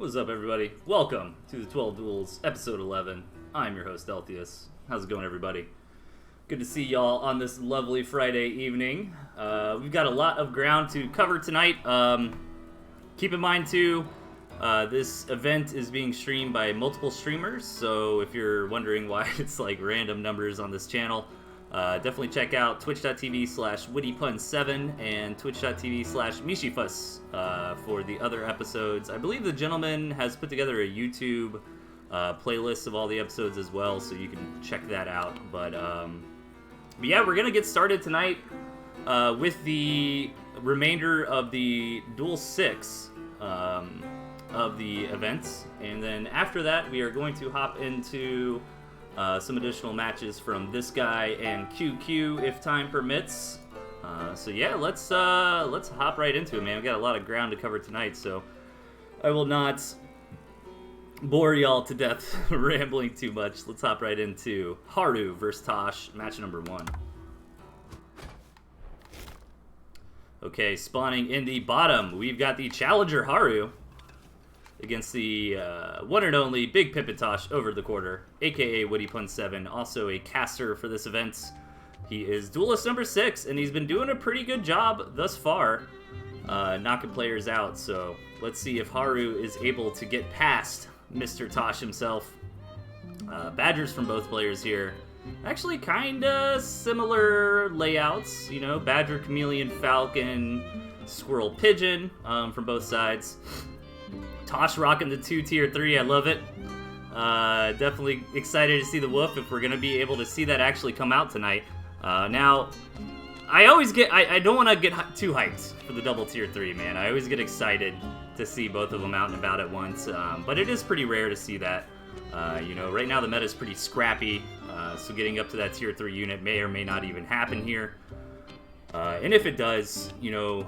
What's up, everybody? Welcome to the 12 Duels, episode 11. I'm your host, Delthius. How's it going, everybody? Good to see y'all on this lovely Friday evening. We've got a lot of ground to cover tonight. Keep in mind, too, this event is being streamed by multiple streamers, so if you're wondering why it's like random numbers on this channel, definitely check out twitch.tv/wittypun7 and twitch.tv/mishifus for the other episodes. I believe the gentleman has put together a YouTube playlist of all the episodes as well, so you can check that out. But yeah, we're gonna get started tonight with the remainder of the Duel 6 of the events, and then after that we are going to hop into some additional matches from this guy and QQ if time permits. So yeah, let's hop right into it, man. We got a lot of ground to cover tonight, so I will not bore y'all to death rambling too much. Let's hop right into Haru versus Tosh, match number 1. Okay, spawning in the bottom, we've got the challenger Haru against the one and only Big Pimpin' Tosh over the quarter, aka WittyPun7, also a caster for this event. He is duelist number 6, and he's been doing a pretty good job thus far, knocking players out. So let's see if Haru is able to get past Mr. Tosh himself. Badgers from both players here. Actually, kinda similar layouts, you know, Badger, Chameleon, Falcon, Squirrel, Pigeon from both sides. Tosh rocking the 2 tier 3, I love it. Definitely excited to see the woof if we're going to be able to see that actually come out tonight. Now, I don't want to get too hyped for the double tier 3, man. I always get excited to see both of them out and about at once, but it is pretty rare to see that. You know, right now the meta is pretty scrappy, so getting up to that tier 3 unit may or may not even happen here. And if it does, you know,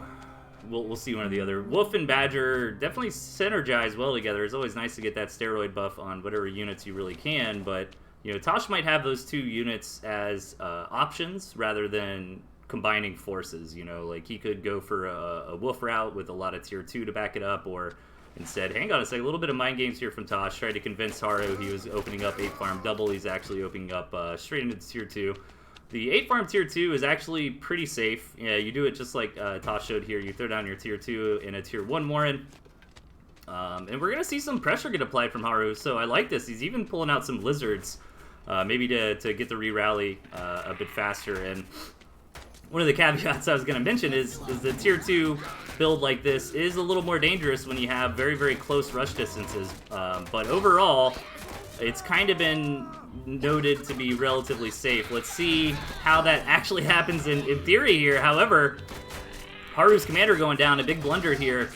we'll see one or the other. Wolf and Badger definitely synergize well together. It's always nice to get that steroid buff on whatever units you really can, but you know, Tosh might have those 2 units as options rather than combining forces. You know, like he could go for a Wolf route with a lot of tier 2 to back it up, or instead, hang on a second, a little bit of mind games here from Tosh. Tried to convince Haru he was opening up 8 farm double. He's actually opening up straight into tier 2. The 8 farm tier 2 is actually pretty safe. Yeah, you do it just like Tosh showed here. You throw down your tier 2 in a tier 1 Warren. And we're going to see some pressure get applied from Haru, so I like this. He's even pulling out some lizards, maybe to get the re-rally a bit faster. And one of the caveats I was going to mention is the tier 2 build like this is a little more dangerous when you have very, very close rush distances. But overall, it's kind of been noted to be relatively safe. Let's see how that actually happens in theory here. However, Haru's commander going down, a big blunder here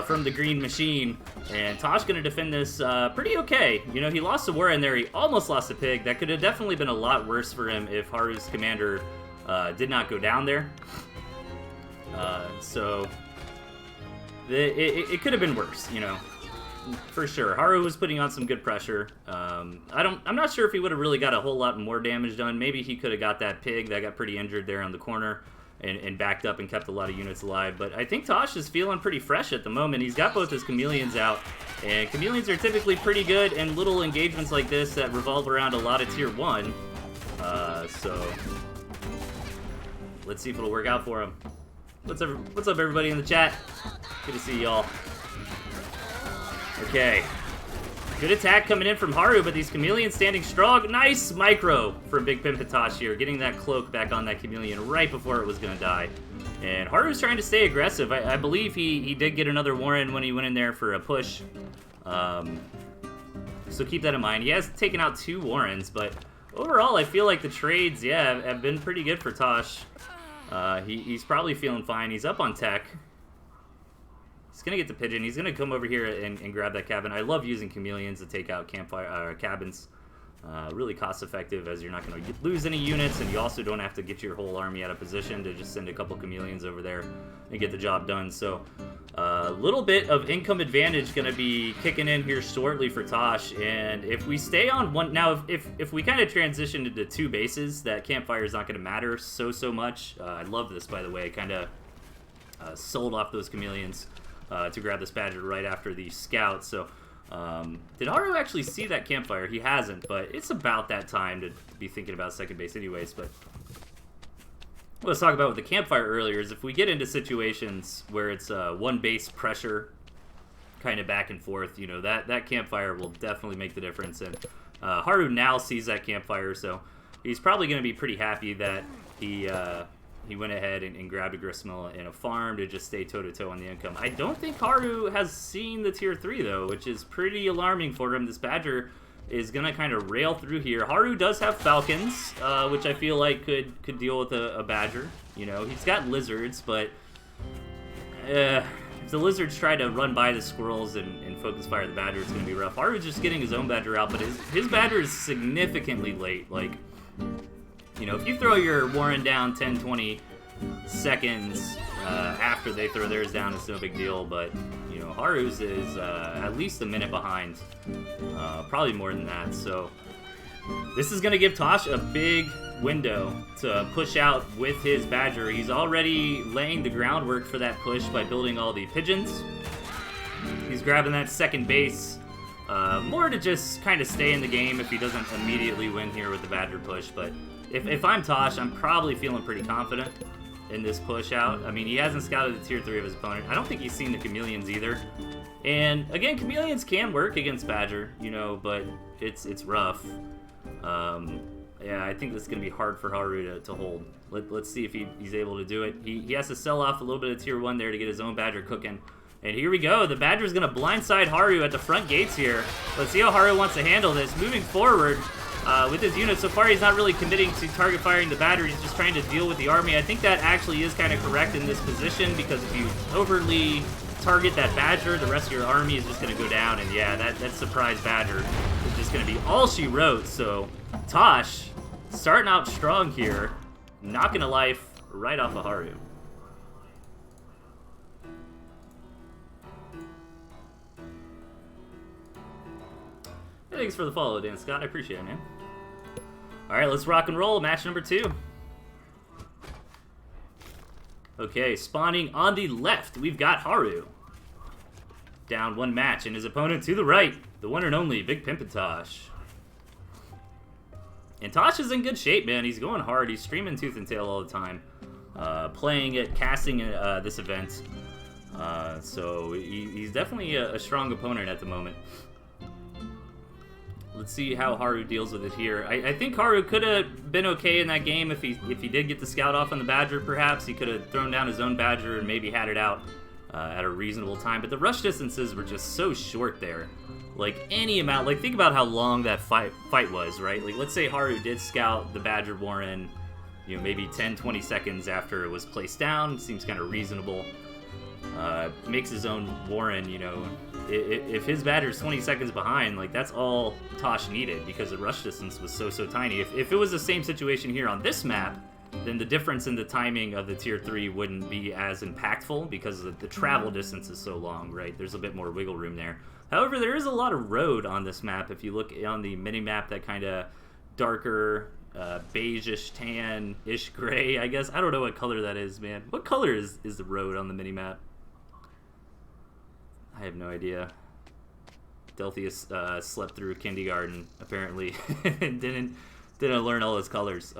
from the green machine, and Tosh going to defend this pretty okay. You know, he lost a war in there. He almost lost a pig. That could have definitely been a lot worse for him if Haru's commander did not go down there. So it could have been worse, you know. For sure, Haru was putting on some good pressure. I'm not sure if he would have really got a whole lot more damage done. Maybe he could have got that pig that got pretty injured there on the corner and backed up and kept a lot of units alive. But I think Tosh is feeling pretty fresh at the moment. He's got both his chameleons out, and chameleons are typically pretty good in little engagements like this that revolve around a lot of tier 1. So let's see if it'll work out for him. What's up, everybody in the chat? Good to see y'all. Okay, good attack coming in from Haru, but these chameleons standing strong. Nice micro from Big Pimpin' Tosh here, getting that cloak back on that chameleon right before it was going to die. And Haru's trying to stay aggressive. I believe he did get another Warren when he went in there for a push. So keep that in mind. He has taken out 2 Warrens, but overall I feel like the trades, yeah, have been pretty good for Tosh. He's probably feeling fine. He's up on tech. He's going to get the pigeon. He's going to come over here and grab that cabin. I love using chameleons to take out campfire cabins. Really cost effective, as you're not going to lose any units, and you also don't have to get your whole army out of position to just send a couple chameleons over there and get the job done. So a little bit of income advantage going to be kicking in here shortly for Tosh. And if we stay on one... Now, if we kind of transition into 2 bases, that campfire is not going to matter so much. I love this, by the way. Kind of sold off those chameleons. to grab this Badger right after the scout. So did Haru actually see that campfire? He hasn't, but it's about that time to be thinking about second base anyways. But what I was talking about with the campfire earlier is if we get into situations where it's one base pressure kind of back and forth, you know, that campfire will definitely make the difference. And Haru now sees that campfire, so he's probably going to be pretty happy that he went ahead and grabbed a gristmill and a farm to just stay toe-to-toe on the income. I don't think Haru has seen the tier 3, though, which is pretty alarming for him. This Badger is going to kind of rail through here. Haru does have Falcons, which I feel like could deal with a Badger. You know, he's got Lizards, but if the Lizards try to run by the Squirrels and focus fire the Badger, it's going to be rough. Haru's just getting his own Badger out, but his Badger is significantly late. Like, you know, if you throw your Warren down 10, 20 seconds after they throw theirs down, it's no big deal. But, you know, Haru's is at least a minute behind. Probably more than that. So this is going to give Tosh a big window to push out with his Badger. He's already laying the groundwork for that push by building all the pigeons. He's grabbing that second base. More to just kind of stay in the game if he doesn't immediately win here with the Badger push. But if I'm Tosh, I'm probably feeling pretty confident in this push out. I mean, he hasn't scouted the tier 3 of his opponent. I don't think he's seen the Chameleons either. And again, Chameleons can work against Badger, you know, but it's rough. Yeah, I think this is going to be hard for Haru to hold. Let's see if he's able to do it. He has to sell off a little bit of tier 1 there to get his own Badger cooking. And here we go. The Badger's going to blindside Haru at the front gates here. Let's see how Haru wants to handle this. Moving forward with his unit, so far he's not really committing to target firing the Badger. He's just trying to deal with the army. I think that actually is kind of correct in this position, because if you overly target that Badger, the rest of your army is just going to go down. And yeah, that surprise Badger is just going to be all she wrote. So Tosh starting out strong here, knocking a life right off of Haru. Thanks for the follow, Dan Scott. I appreciate it, man. All right, let's rock and roll. Match number 2. Okay, spawning on the left, we've got Haru. Down 1 match, and his opponent to the right, the one and only Big Pimpin' Tosh. And Tosh is in good shape, man. He's going hard. He's streaming Tooth and Tail all the time. Playing it, casting this event. So he's definitely a strong opponent at the moment. Let's see how Haru deals with it here. I think Haru could have been okay in that game if he did get the scout off on the Badger, perhaps. He could have thrown down his own Badger and maybe had it out at a reasonable time. But the rush distances were just so short there. Like, any amount, like, think about how long that fight was, right? Like, let's say Haru did scout the Badger Warren, you know, maybe 10, 20 seconds after it was placed down. Seems kind of reasonable. Makes his own Warren, you know. If his Badger's 20 seconds behind, like, that's all Tosh needed, because the rush distance was so tiny. If it was the same situation here on this map, then the difference in the timing of the tier 3 wouldn't be as impactful, because the travel distance is so long, right? There's a bit more wiggle room there. However, there is a lot of road on this map. If you look on the mini-map, that kind of darker, beige-ish, tan-ish gray, I guess. I don't know what color that is, man. What color is the road on the mini-map? I have no idea. Delthius slept through kindergarten, apparently, and didn't learn all his colors.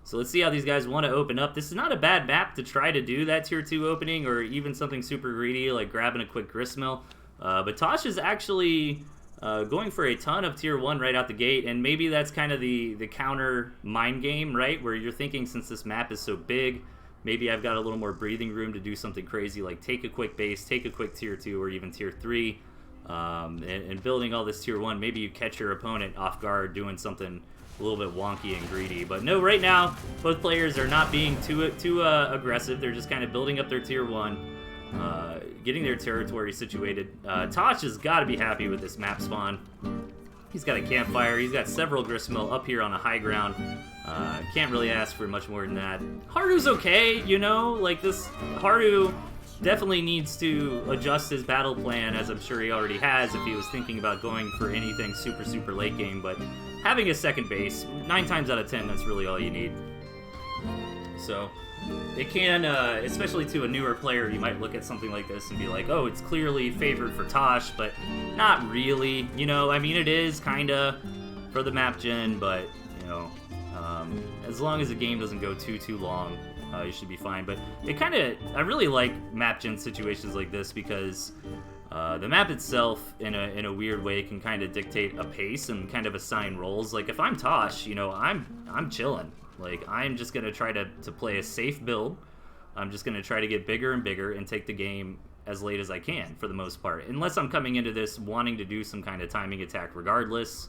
So let's see how these guys want to open up. This is not a bad map to try to do that tier 2 opening, or even something super greedy like grabbing a quick gristmill. But Tosh is actually going for a ton of tier 1 right out the gate, and maybe that's kind of the counter mind game, right? Where you're thinking, since this map is so big, maybe I've got a little more breathing room to do something crazy like take a quick base, take a quick tier 2 or even tier 3, and building all this tier 1. Maybe you catch your opponent off guard doing something a little bit wonky and greedy. But no, right now, both players are not being too aggressive. They're just kind of building up their tier 1, getting their territory situated. Tosh has got to be happy with this map spawn. He's got a campfire. He's got several gristmill up here on a high ground. Can't really ask for much more than that. Haru's okay, you know? Like, this Haru definitely needs to adjust his battle plan, as I'm sure he already has, if he was thinking about going for anything super late game. But having a second base, 9 times out of 10, that's really all you need. So it can, especially to a newer player, you might look at something like this and be like, oh, it's clearly favored for Tosh, but not really. You know, I mean, it is kind of for the map gen, but, you know, as long as the game doesn't go too long, you should be fine. But it kind of, I really like map gen situations like this because the map itself, in a weird way, can kind of dictate a pace and kind of assign roles. Like, if I'm Tosh, you know, I'm chilling. Like, I'm just going to try to play a safe build. I'm just going to try to get bigger and bigger and take the game as late as I can, for the most part. Unless I'm coming into this wanting to do some kind of timing attack regardless.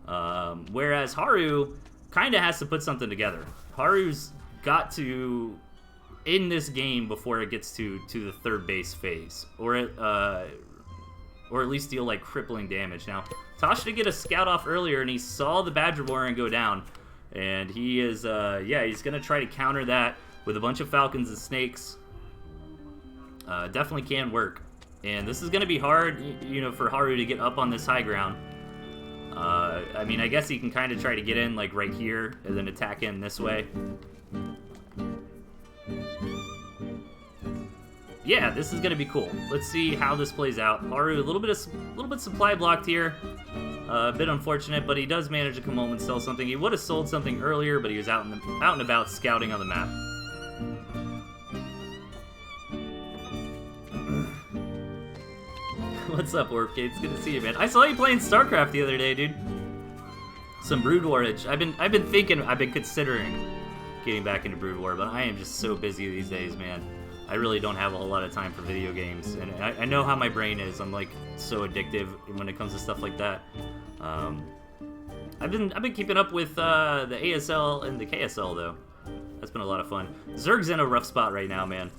Whereas Haru kind of has to put something together. Haru's got to end this game before it gets to the third base phase. Or at least deal, like, crippling damage. Now, Tosh did get a scout off earlier, and he saw the Badger Warren go down. And he is, he's going to try to counter that with a bunch of Falcons and Snakes. Definitely can work. And this is going to be hard, you know, for Haru to get up on this high ground. I mean, I guess he can kind of try to get in, like, right here, and then attack in this way. Yeah, this is going to be cool. Let's see how this plays out. Haru, a little bit supply blocked here. A bit unfortunate, but he does manage to come home and sell something. He would have sold something earlier, but he was out and about scouting on the map. What's up, Warpgate? It's good to see you, man. I saw you playing StarCraft the other day, dude. Some Brood Warage. I've been considering getting back into Brood War, but I am just so busy these days, man. I really don't have a whole lot of time for video games, and I know how my brain is. I'm like so addictive when it comes to stuff like that. I've been keeping up with the ASL and the KSL though. That's been a lot of fun. Zerg's in a rough spot right now, man.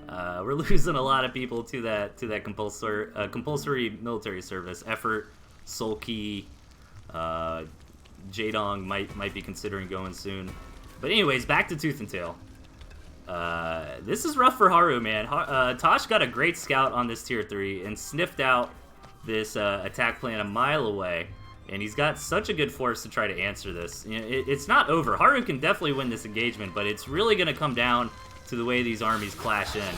We're losing a lot of people to that compulsory military service. Effort, Sulky, Jadong might be considering going soon. But anyways, back to Tooth and Tail. This is rough for Haru, man. Tosh got a great scout on this tier 3 and sniffed out this attack plan a mile away, and he's got such a good force to try to answer this. You know, it's not over. Haru can definitely win this engagement, but it's really going to come down to the way these armies clash in.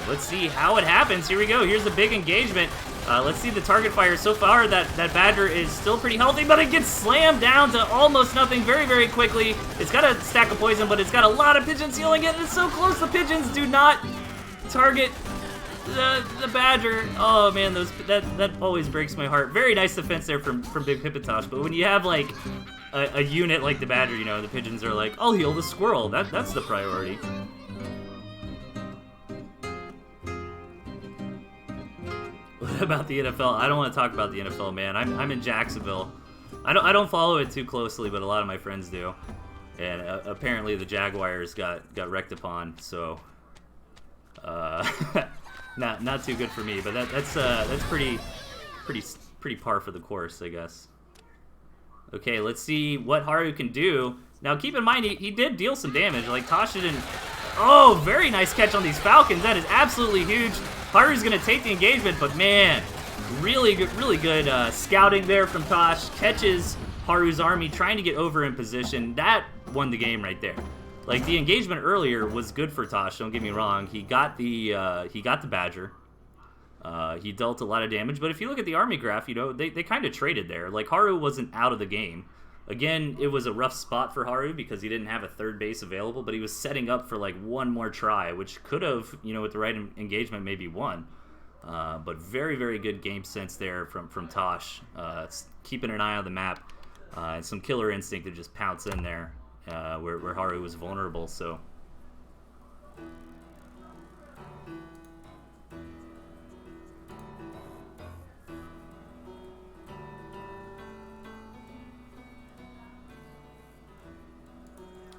Let's see how it happens. Here we go. Here's the big engagement. Let's see the target fire. So far, that Badger is still pretty healthy, but it gets slammed down to almost nothing very, very quickly. It's got a stack of poison, but it's got a lot of pigeons healing it. It's so close. The pigeons do not target the Badger. Oh, man, that always breaks my heart. Very nice defense there from Big Pipitosh, but when you have, like, a unit like the Badger, you know, the pigeons are like, I'll heal the squirrel. That's the priority. What about the NFL? I don't want to talk about the NFL, man. I'm in Jacksonville. I don't follow it too closely, but a lot of my friends do. And apparently the Jaguars got wrecked upon, so not too good for me. But that's pretty par for the course, I guess. Okay, let's see what Haru can do. Now, keep in mind, he did deal some damage. Like, Tosh didn't... Oh, very nice catch on these Falcons. That is absolutely huge. Haru's going to take the engagement, but, man, really good scouting there from Tosh. Catches Haru's army trying to get over in position. That won the game right there. Like, the engagement earlier was good for Tosh, don't get me wrong. He got the Badger. He dealt a lot of damage, but if you look at the army graph, you know, they kind of traded there. Like, Haru wasn't out of the game. Again, it was a rough spot for Haru because he didn't have a third base available, but he was setting up for, like, one more try, which could have, you know, with the right engagement, maybe won. But very, very good game sense there from Tosh. Keeping an eye on the map, and some killer instinct to just pounce in there where Haru was vulnerable, so...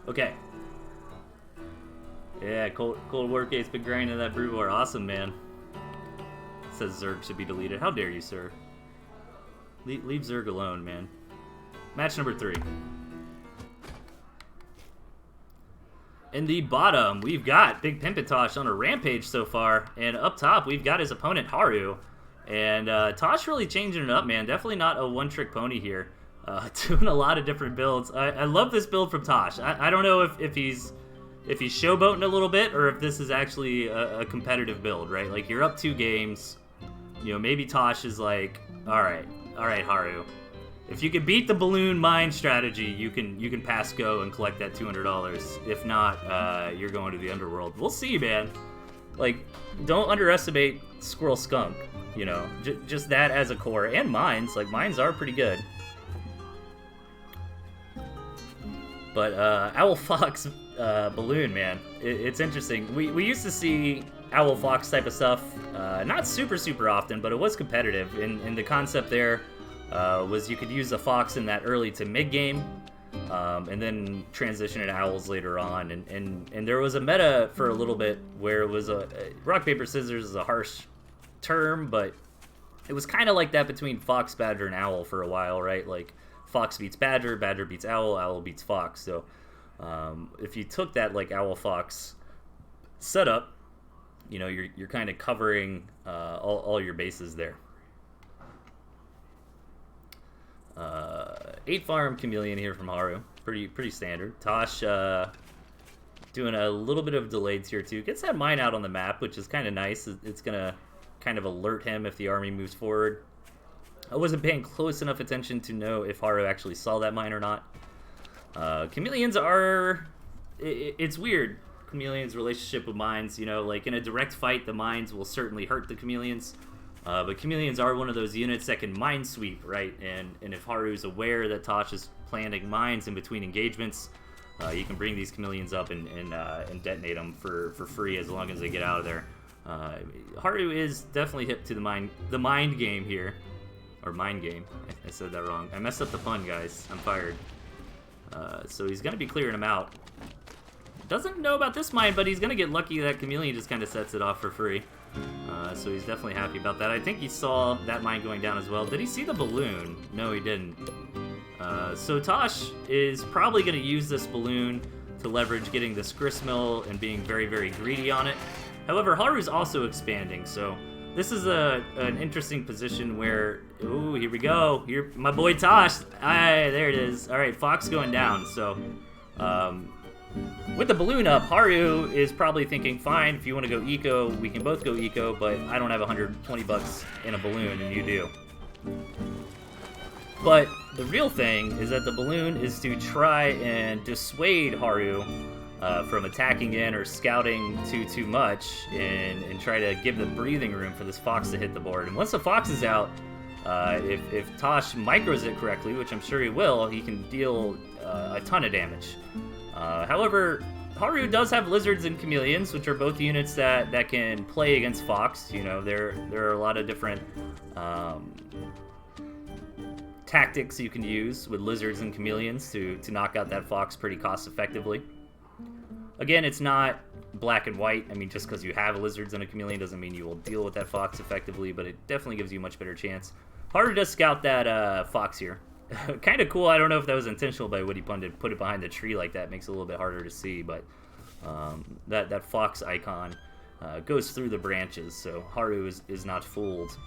Okay. Yeah, Cold Wargate's been grinding that Brood War. Awesome, man. It says Zerg should be deleted. How dare you, sir? Leave Zerg alone, man. Match number 3. In the bottom, we've got Big Pimpitosh on a rampage so far. And up top, we've got his opponent, Haru. And Tosh really changing it up, man. Definitely not a one-trick pony here. Doing a lot of different builds. I love this build from Tosh. I don't know if he's if he's showboating a little bit or if this is actually a competitive build, right? Like, you're up 2 games. You know, maybe Tosh is like, all right, Haru. If you can beat the balloon mine strategy, you can pass go and collect that $200. If not, you're going to the underworld. We'll see, man. Like, don't underestimate Squirrel Skunk. You know, just that as a core. And mines. Like, mines are pretty good. But Owl Fox balloon, man, it's interesting. We used to see Owl Fox type of stuff, not super often, but it was competitive. And the concept there was you could use the Fox in that early to mid game, and then transition into Owls later on. And there was a meta for a little bit where it was a rock paper scissors is a harsh term, but it was kind of like that between Fox, Badger, and Owl for a while, right? Like, Fox beats Badger, Badger beats Owl, Owl beats Fox. So if you took that like Owl Fox setup, you know, you're kind of covering all your bases there. 8 farm Chameleon here from Haru, pretty standard. Tosh doing a little bit of delayed tier 2, gets that mine out on the map, which is kind of nice. It's gonna kind of alert him if the army moves forward. I wasn't paying close enough attention to know if Haru actually saw that mine or not. Chameleons are... It's weird, Chameleons' relationship with mines. You know, like in a direct fight, the mines will certainly hurt the Chameleons. But Chameleons are one of those units that can mine sweep, right? And if Haru's aware that Tosh is planting mines in between engagements, you can bring these Chameleons up and detonate them for free as long as they get out of there. Haru is definitely hip to the mind game here. Or mind game. I said that wrong. I messed up the pun, guys. I'm fired. So he's going to be clearing them out. Doesn't know about this mine, but he's going to get lucky that Chameleon just kind of sets it off for free. So he's definitely happy about that. I think he saw that mine going down as well. Did he see the balloon? No, he didn't. So Tosh is probably going to use this balloon to leverage getting this gristmill and being very greedy on it. However, Haru's also expanding, so this is an interesting position where, ooh, here we go. Here, my boy Tosh. There it is. All right, Fox going down. So, with the balloon up, Haru is probably thinking, fine, if you want to go eco, we can both go eco, but I don't have 120 bucks in a balloon, and you do. But the real thing is that the balloon is to try and dissuade Haru from attacking in or scouting too much and try to give the breathing room for this Fox to hit the board. And once the Fox is out, if Tosh micros it correctly, which I'm sure he will, he can deal a ton of damage. However, Haru does have Lizards and Chameleons, which are both units that can play against Fox. You know, there are a lot of different tactics you can use with Lizards and Chameleons to knock out that Fox pretty cost effectively. Again, it's not black and white. I mean, just because you have Lizards and a Chameleon doesn't mean you will deal with that Fox effectively, but it definitely gives you a much better chance. Haru does scout that Fox here. Kind of cool. I don't know if that was intentional by Woody Pun to put it behind the tree like that. Makes it a little bit harder to see, but that Fox icon goes through the branches, so Haru is not fooled.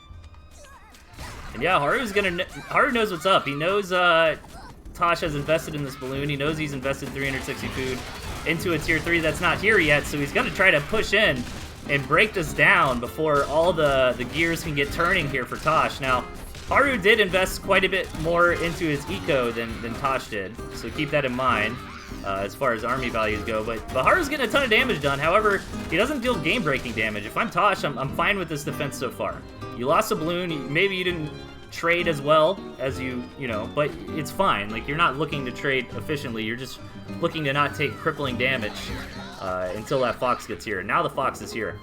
And yeah, Haru knows what's up. He knows Tosh has invested in this balloon. He knows he's invested 360 food into a tier 3 that's not here yet, so he's going to try to push in and break this down before all the gears can get turning here for Tosh. Now, Haru did invest quite a bit more into his eco than Tosh did, so keep that in mind as far as army values go. But Haru's getting a ton of damage done. However, he doesn't deal game-breaking damage. If I'm Tosh, I'm fine with this defense so far. You lost a balloon. Maybe you didn't trade as well as you know, but it's fine. Like, you're not looking to trade efficiently. You're just looking to not take crippling damage until that Fox gets here. Now the Fox is here.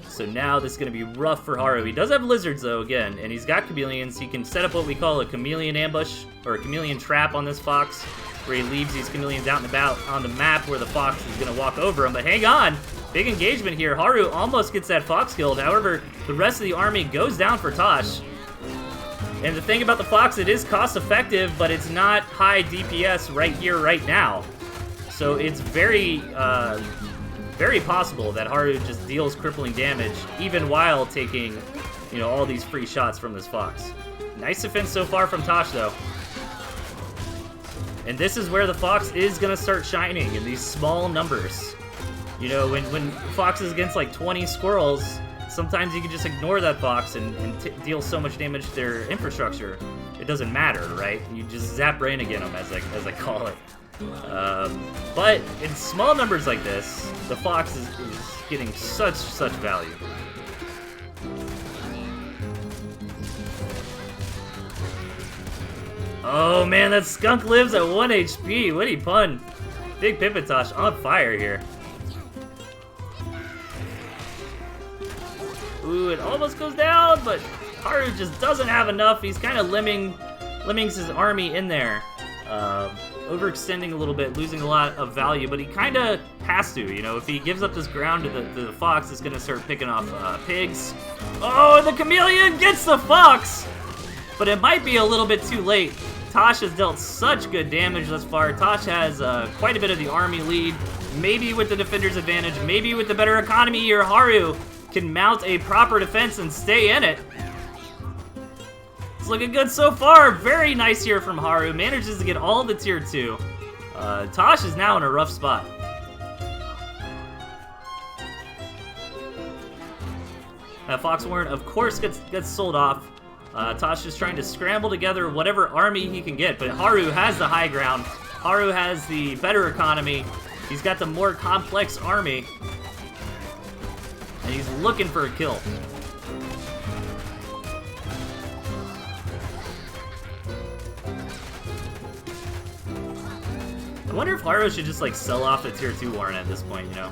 So now this is going to be rough for Haru. He does have Lizards, though, again, and he's got Chameleons. He can set up what we call a Chameleon ambush, or a Chameleon trap on this Fox, where he leaves these Chameleons out and about on the map where the Fox is going to walk over him. But hang on! Big engagement here. Haru almost gets that Fox killed. However, the rest of the army goes down for Tosh. And the thing about the Fox, it is cost-effective, but it's not high DPS right here, right now. So it's very possible that Haru just deals crippling damage, even while taking, you know, all these free shots from this Fox. Nice defense so far from Tosh, though. And this is where the fox is going to start shining in these small numbers. You know, when fox is against like 20 squirrels, sometimes you can just ignore that fox and deal so much damage to their infrastructure. It doesn't matter, right? You just zap brain again them, as I call it. But in small numbers like this, the fox is getting such value. Oh man, that skunk lives at 1 HP. Witty pun. Big Pipitosh on fire here. Ooh, it almost goes down, but Haru just doesn't have enough. He's kind of lemmings his army in there. Overextending a little bit, losing a lot of value, but he kind of has to, you know. If he gives up this ground to the fox, it's going to start picking off pigs. Oh, and the chameleon gets the fox! But it might be a little bit too late. Tosh has dealt such good damage thus far. Tosh has quite a bit of the army lead. Maybe with the defender's advantage, maybe with the better economy here, Haru can mount a proper defense and stay in it. It's looking good so far. Very nice here from Haru. Manages to get all the tier 2. Tosh is now in a rough spot. Fox Warren, of course, gets sold off. Tosh is trying to scramble together whatever army he can get, but Haru has the high ground. Haru has the better economy. He's got the more complex army. And he's looking for a kill. I wonder if Haru should just like sell off the tier 2 Warren at this point, you know?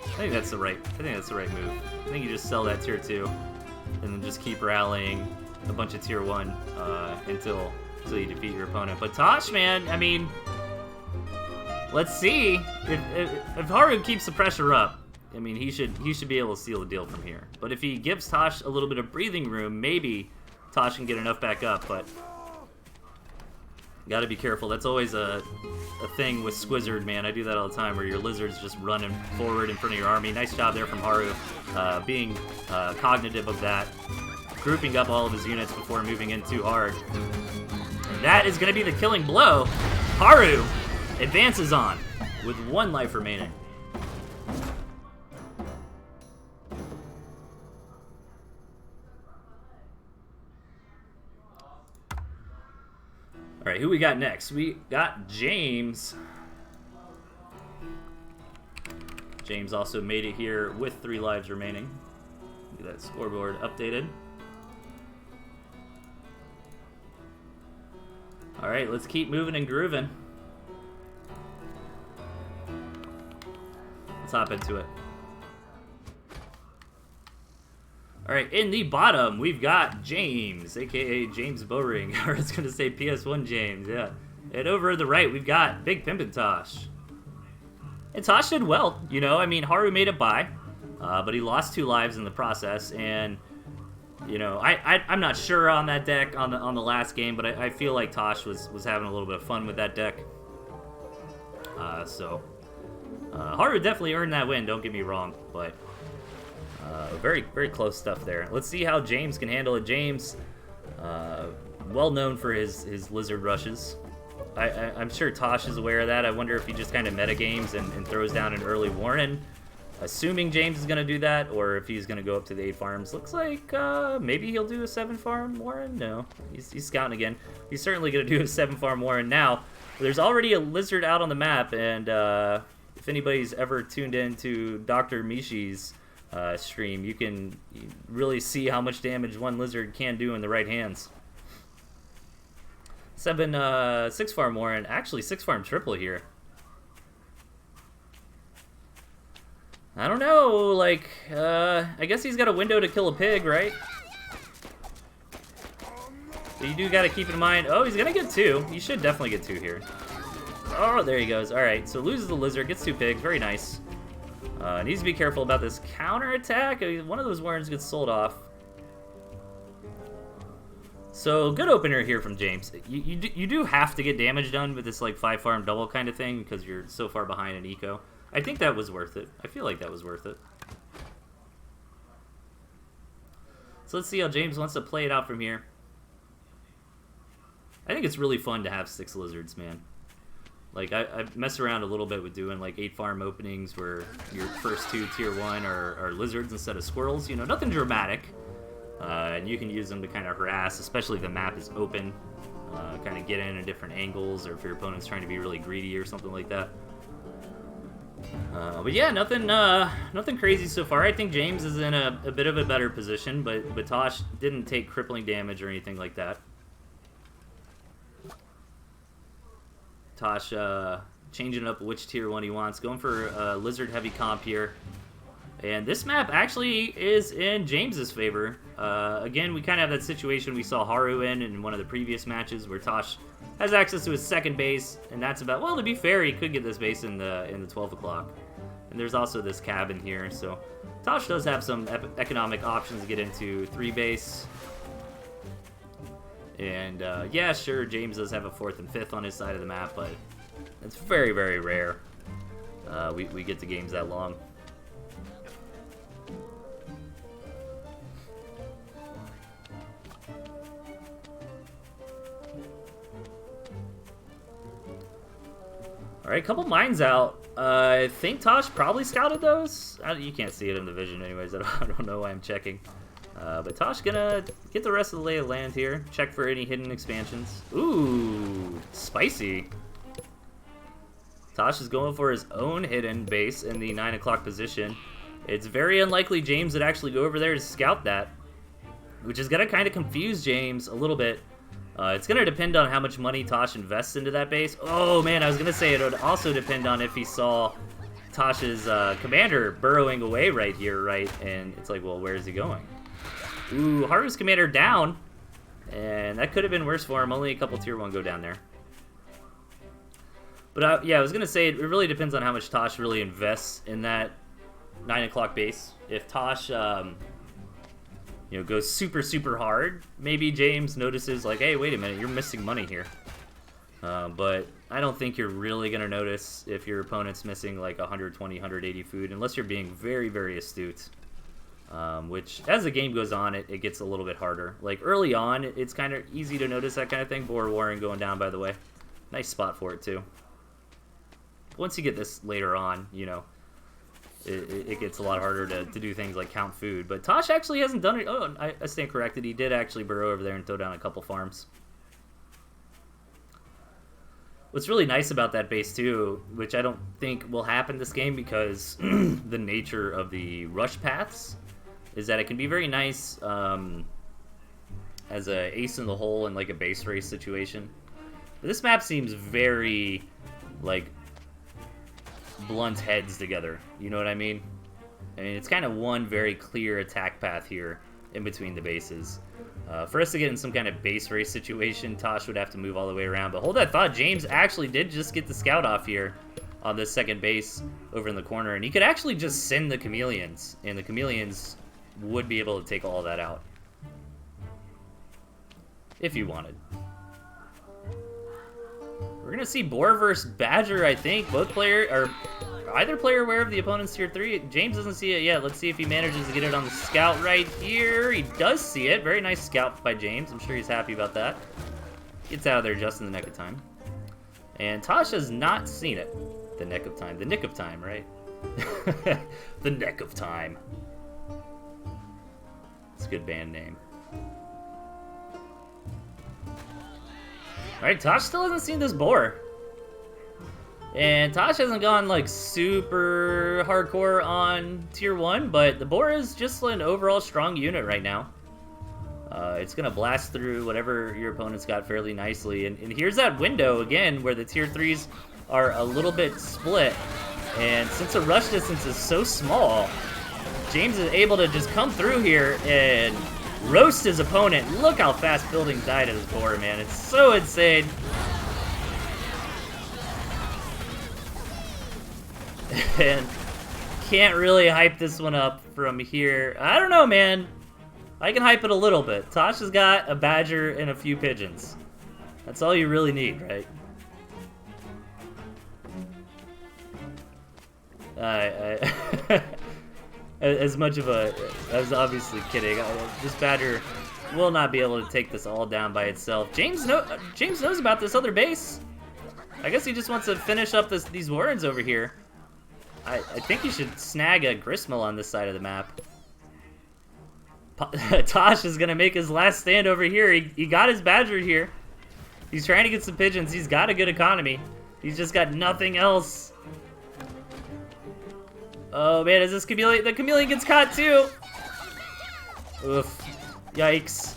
I think that's the right move. I think you just sell that tier 2 and then just keep rallying a bunch of tier 1 until you defeat your opponent. But Tosh, man, I mean, let's see if Haru keeps the pressure up. I mean, he should be able to seal the deal from here. But if he gives Tosh a little bit of breathing room, maybe Tosh can get enough back up. But gotta be careful. That's always a thing with Squizzard, man. I do that all the time, where your lizard's just running forward in front of your army. Nice job there from Haru, being cognitive of that, grouping up all of his units before moving in too hard. And that is going to be the killing blow. Haru advances on with 1 life remaining. All right, who we got next? We got James. James also made it here with 3 lives remaining. Get that scoreboard updated. All right, let's keep moving and grooving. Let's hop into it. All right, in the bottom, we've got James, a.k.a. James Bowring. I was going to say PS1 James, yeah. And over at the right, we've got Big Pimpin' Tosh. And Tosh did well, you know. I mean, Haru made it by, but he lost 2 lives in the process. And, you know, I'm not sure on that deck on the last game, but I feel like Tosh was having a little bit of fun with that deck. Haru definitely earned that win, don't get me wrong, but very, very close stuff there. Let's see how James can handle it. James, well known for his lizard rushes. I'm sure Tosh is aware of that. I wonder if he just kind of metagames and throws down an early Warren, assuming James is going to do that, or if he's going to go up to the 8 farms. Looks like maybe he'll do a 7 farm Warren. No, he's scouting again. He's certainly going to do a 7 farm Warren now. There's already a lizard out on the map, and if anybody's ever tuned into Dr. Mishi's stream, you can really see how much damage one lizard can do in the right hands. 6 farm Warren, actually 6 farm triple here. I don't know, like, I guess he's got a window to kill a pig, right? But you do got to keep in mind, oh, he's gonna get 2. He should definitely get 2 here. Oh, there he goes. All right, so loses the lizard, gets 2 pigs, very nice. Needs to be careful about this counterattack. One of those Warrens gets sold off. So, good opener here from James. You do have to get damage done with this like 5 farm double kind of thing because you're so far behind in eco. I think that was worth it. I feel like that was worth it. So let's see how James wants to play it out from here. I think it's really fun to have 6 lizards, man. Like, I mess around a little bit with doing, like, 8 farm openings where your first 2 tier 1 are lizards instead of squirrels. You know, nothing dramatic. And you can use them to kind of harass, especially if the map is open. Kind of get in at different angles, or if your opponent's trying to be really greedy or something like that. But yeah, nothing crazy so far. I think James is in a bit of a better position, but Tosh didn't take crippling damage or anything like that. Tosh changing up which tier 1 he wants, going for a lizard heavy comp here. And this map actually is in James's favor. Again, we kind of have that situation we saw Haru in one of the previous matches where Tosh has access to his second base, and that's about, well, to be fair, he could get this base in the 12 o'clock. And there's also this cabin here, so Tosh does have some economic options to get into 3 base. And yeah, sure, James does have a 4th and 5th on his side of the map, but it's very, very rare we get to games that long. All right, couple mines out. I think Tosh probably scouted those. You can't see it in the vision anyways. I don't know why I'm checking. But Tosh gonna get the rest of the lay of land here. Check for any hidden expansions. Ooh, spicy. Tosh is going for his own hidden base in the 9 o'clock position. It's very unlikely James would actually go over there to scout that, which is gonna kind of confuse James a little bit. It's going to depend on how much money Tosh invests into that base. Oh, man, I was going to say it would also depend on if he saw Tosh's commander burrowing away right here, right? And it's like, well, where is he going? Ooh, Haru's commander down. And that could have been worse for him. Only a couple tier 1 go down there. But yeah, I was going to say it really depends on how much Tosh really invests in that 9 o'clock base. If Tosh... you know, goes super, super hard, maybe James notices, like, hey, wait a minute, you're missing money here. But I don't think you're really going to notice if your opponent's missing, like, 120, 180 food, unless you're being very, very astute. Which, as the game goes on, it gets a little bit harder. Like, early on, it's kind of easy to notice that kind of thing. Boar Warren going down, by the way. Nice spot for it, too. Once you get this later on, you know, it gets a lot harder to do things like count food. But Tosh actually hasn't done it. Oh, I stand corrected. He did actually burrow over there and throw down a couple farms. What's really nice about that base, too, which I don't think will happen this game because the nature of the rush paths, is that it can be very nice as a ace in the hole in like a base race situation. But this map seems very, like, blunt heads together, you know what I mean? I mean, it's kind of one very clear attack path here in between the bases. For us to get in some kind of base race situation, Tosh would have to move all the way around. But hold that thought, James actually did just get the scout off here on this second base over in the corner, and he could actually just send the chameleons, and the chameleons would be able to take all that out if he wanted. We're gonna see Boar versus Badger, I think. Either player aware of the opponent's tier 3. James doesn't see it yet. Let's see if he manages to get it on the scout right here. He does see it. Very nice scout by James. I'm sure he's happy about that. Gets out of there just in the nick of time. And Tosh has not seen it. The nick of time. The nick of time, right? The neck of time. It's a good band name. Alright, Tosh still hasn't seen this boar. And Tosh hasn't gone, like, super hardcore on tier 1, but the boar is just an overall strong unit right now. It's going to blast through whatever your opponent's got fairly nicely. And here's that window, again, where the tier 3s are a little bit split. And since the rush distance is so small, James is able to just come through here and roast his opponent. Look how fast building died at his boar, man. It's so insane. And can't really hype this one up from here. I don't know, man. I can hype it a little bit. Tosh has got a badger and a few pigeons. That's all you really need, right? As much of a... I was obviously kidding. This badger will not be able to take this all down by itself. James knows about this other base. I guess he just wants to finish up these warrens over here. I think he should snag a gristmill on this side of the map. Tosh is going to make his last stand over here. He got his badger here. He's trying to get some pigeons. He's got a good economy. He's just got nothing else. Oh man, is this chameleon? The chameleon gets caught too. Oof. Yikes.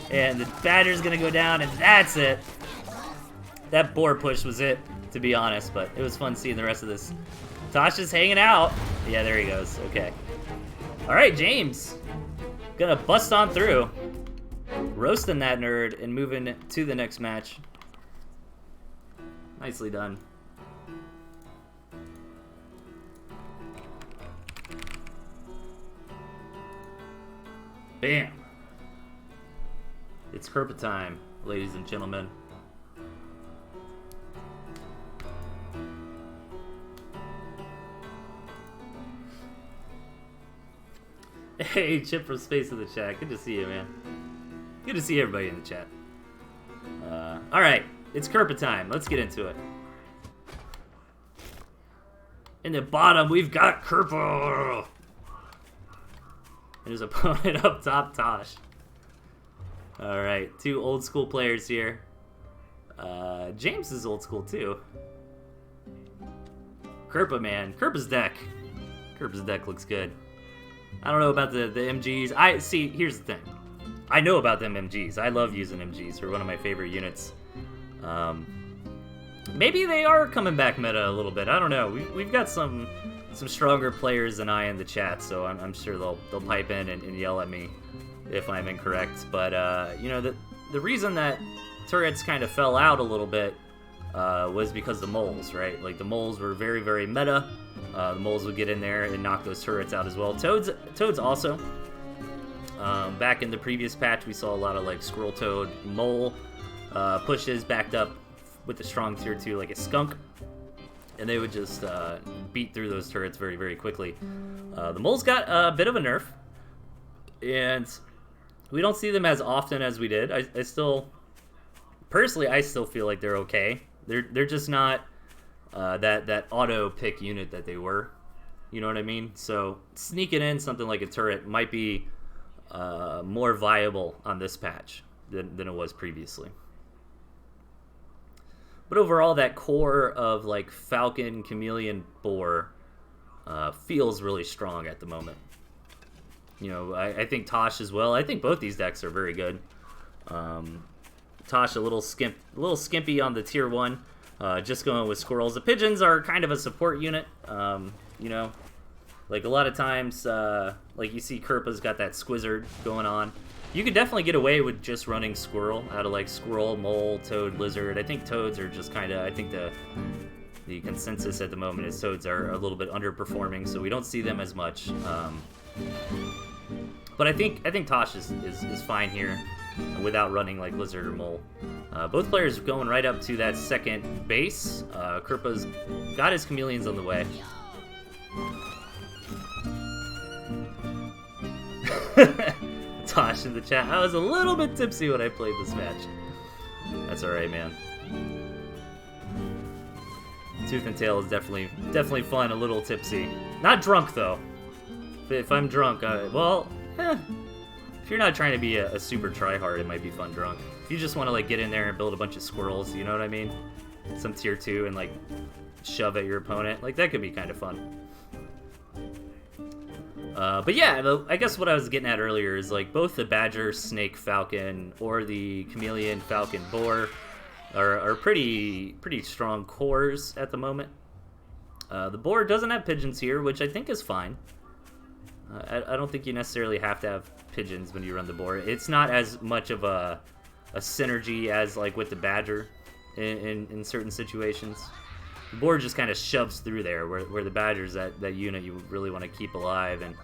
And the badger's going to go down, and that's it. That boar push was it, to be honest, but it was fun seeing the rest of this. Tosh is hanging out. Yeah, there he goes. Okay. All right, James. Gonna bust on through. Roasting that nerd and moving to the next match. Nicely done. Bam. It's Kerpa time, ladies and gentlemen. Hey, Chip from Space in the chat. Good to see you, man. Good to see everybody in the chat. Alright, it's Kerpa time. Let's get into it. In the bottom, we've got Kerpa. And his opponent up top, Tosh. Alright, two old school players here. James is old school too. Kerpa, man. Kerpa's deck. Kerpa's deck looks good. I don't know about the MGs. See, here's the thing. I know about them MGs. I love using MGs. They're one of my favorite units. Maybe they are coming back meta a little bit. I don't know. We've got some stronger players than I in the chat, so I'm sure they'll pipe in and yell at me if I'm incorrect. But you know, the reason that turrets kind of fell out a little bit was because the moles, right? Like the moles were very, very meta. The moles would get in there and knock those turrets out as well. Toads also. Back in the previous patch, we saw a lot of like squirrel toad mole pushes backed up with a strong tier 2 like a skunk, and they would just beat through those turrets very, very quickly. The moles got a bit of a nerf, and we don't see them as often as we did. I still feel like they're okay. They're just not that auto pick unit that they were. You know what I mean? So sneaking in something like a turret might be more viable on this patch than it was previously. But overall, that core of like Falcon, Chameleon, Boar feels really strong at the moment. You know, I think Tosh as well. I think both these decks are very good. Tosh a little skimpy on the tier 1. Just going with squirrels. The pigeons are kind of a support unit. You know, like a lot of times, like you see Kerpa's got that squizzard going on. You could definitely get away with just running squirrel out of like squirrel, mole, toad, lizard. I think toads are just kind of, I think the consensus at the moment is toads are a little bit underperforming, so we don't see them as much. But I think Tosh is fine here without running like lizard or mole. Both players going right up to that second base. Kerpa's got his chameleons on the way. Tosh in the chat. I was a little bit tipsy when I played this match. That's alright, man. Tooth and Tail is definitely fun, a little tipsy. Not drunk, though. If I'm drunk, if you're not trying to be a super tryhard, it might be fun drunk. If you just want to like get in there and build a bunch of squirrels, you know what I mean? Some tier 2 and like shove at your opponent. Like that could be kind of fun. But yeah, I guess what I was getting at earlier is like both the Badger, Snake, Falcon, or the Chameleon, Falcon, Boar are pretty strong cores at the moment. The Boar doesn't have pigeons here, which I think is fine. I don't think you necessarily have to have pigeons when you run the Boar. It's not as much of a synergy as like with the Badger in certain situations. The Boar just kind of shoves through there, where the Badger's that unit you really want to keep alive. And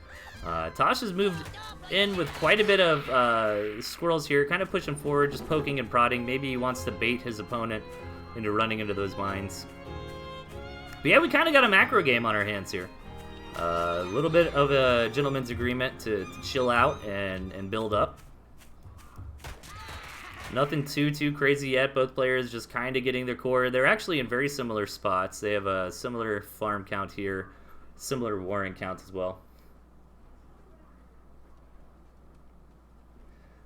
Tosh has moved in with quite a bit of squirrels here, kind of pushing forward, just poking and prodding. Maybe he wants to bait his opponent into running into those mines. But yeah, we kind of got a macro game on our hands here. A little bit of a gentleman's agreement to chill out and build up. Nothing too crazy yet. Both players just kind of getting their core. They're actually in very similar spots. They have a similar farm count here, similar warring count as well.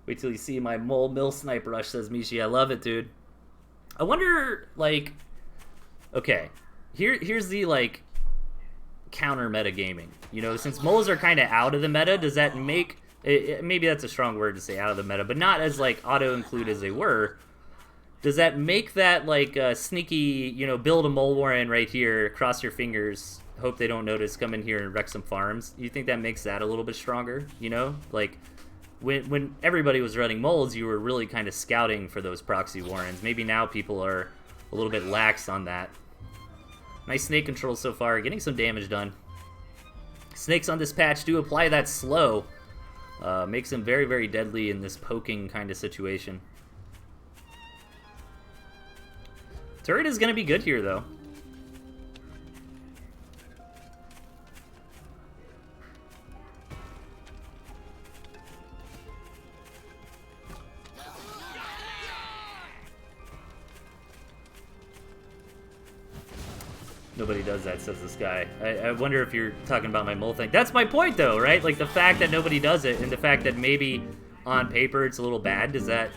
Wait till you see my mole mill snipe rush, says Mishi. I love it, dude. I wonder, like, okay, here's the, like, counter meta gaming. You know, since moles are kind of out of the meta, does that make... maybe that's a strong word to say, out of the meta, but not as, like, auto-include as they were. Does that make that, like, sneaky, you know, build a mole warren right here, cross your fingers, hope they don't notice, come in here and wreck some farms? You think that makes that a little bit stronger, you know? Like, when everybody was running moles, you were really kind of scouting for those proxy warrens. Maybe now people are a little bit lax on that. Nice snake control so far, getting some damage done. Snakes on this patch do apply that slow. Makes him very deadly in this poking kind of situation. Turret is going to be good here, though. Nobody does that, says this guy. I wonder if you're talking about my mole thing. That's my point, though, right? Like, the fact that nobody does it, and the fact that maybe on paper it's a little bad, does that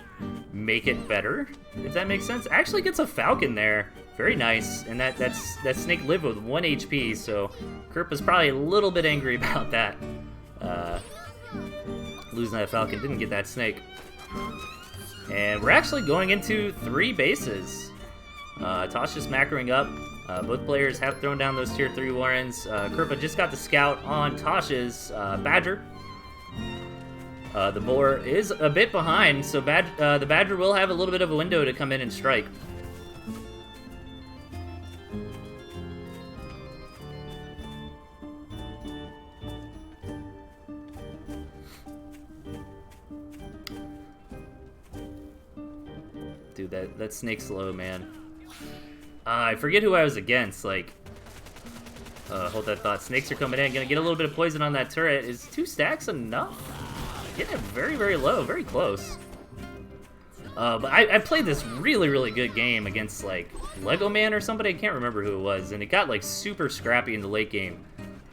make it better? If that makes sense. Actually gets a falcon there. Very nice. And that snake lived with 1 HP, so Kerpa's probably a little bit angry about that. Losing that falcon, didn't get that snake. And we're actually going into 3 bases. Tosh just macroing up. Both players have thrown down those tier 3 warrens. Kerpa just got the scout on Tosh's Badger. The boar is a bit behind, so the Badger will have a little bit of a window to come in and strike. Dude, that snake's low, man. I forget who I was against, like... hold that thought. Snakes are coming in. Gonna get a little bit of poison on that turret. Is 2 stacks enough? Getting it very low. Very close. But I played this really good game against, like, Lego Man or somebody. I can't remember who it was. And it got, like, super scrappy in the late game.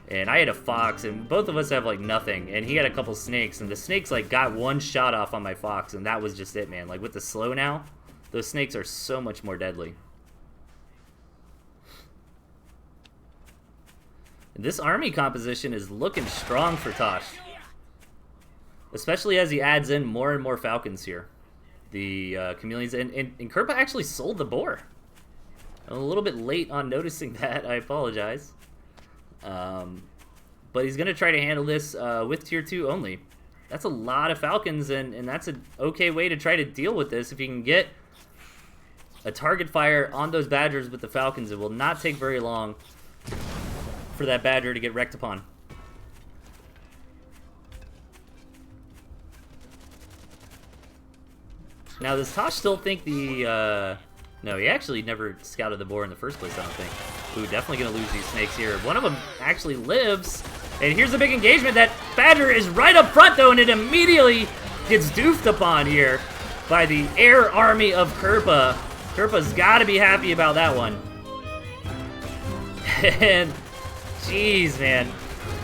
And I had a fox, and both of us have, like, nothing. And he had a couple snakes. And the snakes, like, got 1 shot off on my fox. And that was just it, man. Like, with the slow now, those snakes are so much more deadly. This army composition is looking strong for Tosh. Especially as he adds in more and more falcons here. The chameleons. And Kerpa actually sold the boar. I'm a little bit late on noticing that. I apologize. But he's going to try to handle this with tier 2 only. That's a lot of falcons, and that's an okay way to try to deal with this. If you can get a target fire on those badgers with the falcons, it will not take very long for that badger to get wrecked upon. Now, does Tosh still think the, no, he actually never scouted the boar in the first place, I don't think. Ooh, definitely gonna lose these snakes here. One of them actually lives, and here's the big engagement. That badger is right up front, though, and it immediately gets doofed upon here by the air army of Kerpa. Kerpa's gotta be happy about that one. And... jeez, man.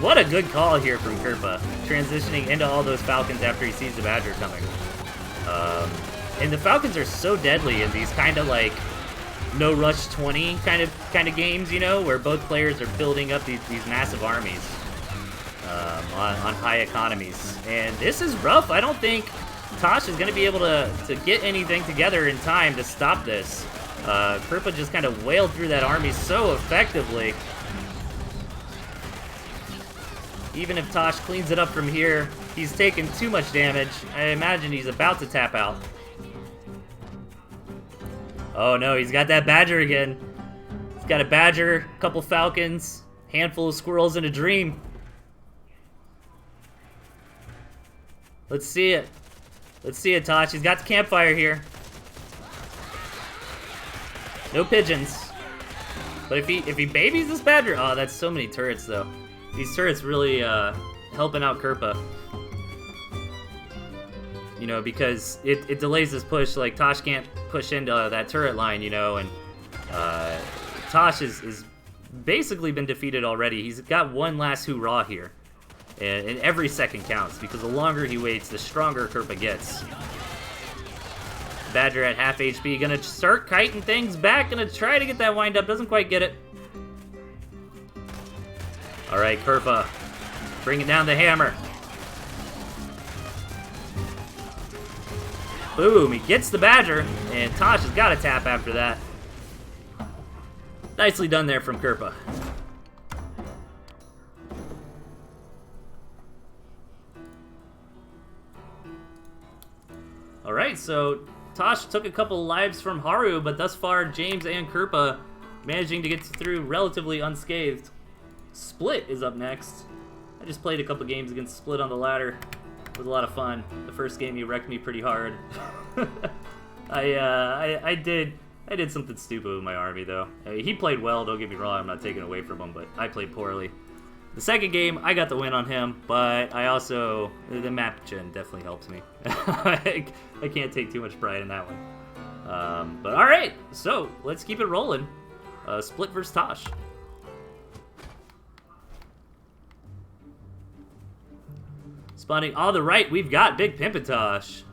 What a good call here from Kerpa. Transitioning into all those falcons after he sees the badger coming. And the falcons are so deadly in these kind of like no rush 20 kind of games, you know, where both players are building up these massive armies on high economies. And this is rough. I don't think Tosh is going to be able to get anything together in time to stop this. Kerpa just kind of wailed through that army so effectively. Even if Tosh cleans it up from here, he's taken too much damage. I imagine he's about to tap out. Oh no, he's got that badger again. He's got a badger, a couple falcons, handful of squirrels, and a dream. Let's see it. Let's see it, Tosh. He's got the campfire here. No pigeons. But if he babies this badger... oh, that's so many turrets, though. These turrets really helping out Kerpa. you know, because it delays his push. Like, Tosh can't push into that turret line, you know, and Tosh is basically been defeated already. He's got one last hoorah here. And every second counts, because the longer he waits, the stronger Kerpa gets. Badger at half HP, gonna start kiting things back, gonna try to get that wind up, doesn't quite get it. Alright, Kerpa, bringing down the hammer. Boom, he gets the Badger, and Tosh has got to tap after that. Nicely done there from Kerpa. Alright, so Tosh took a couple lives from Haru, but thus far, James and Kerpa managing to get through relatively unscathed. Split is up next. I just played a couple games against Split on the ladder. It was a lot of fun. The first game, he wrecked me pretty hard. I did something stupid with my army, though. He played well, don't get me wrong, I'm not taking it away from him, but I played poorly. The second game, I got the win on him, but I also... The map gen definitely helps me. I can't take too much pride in that one. But alright, so let's keep it rolling. Split versus Tosh. Spawning on the right, we've got Big Pimpatosh.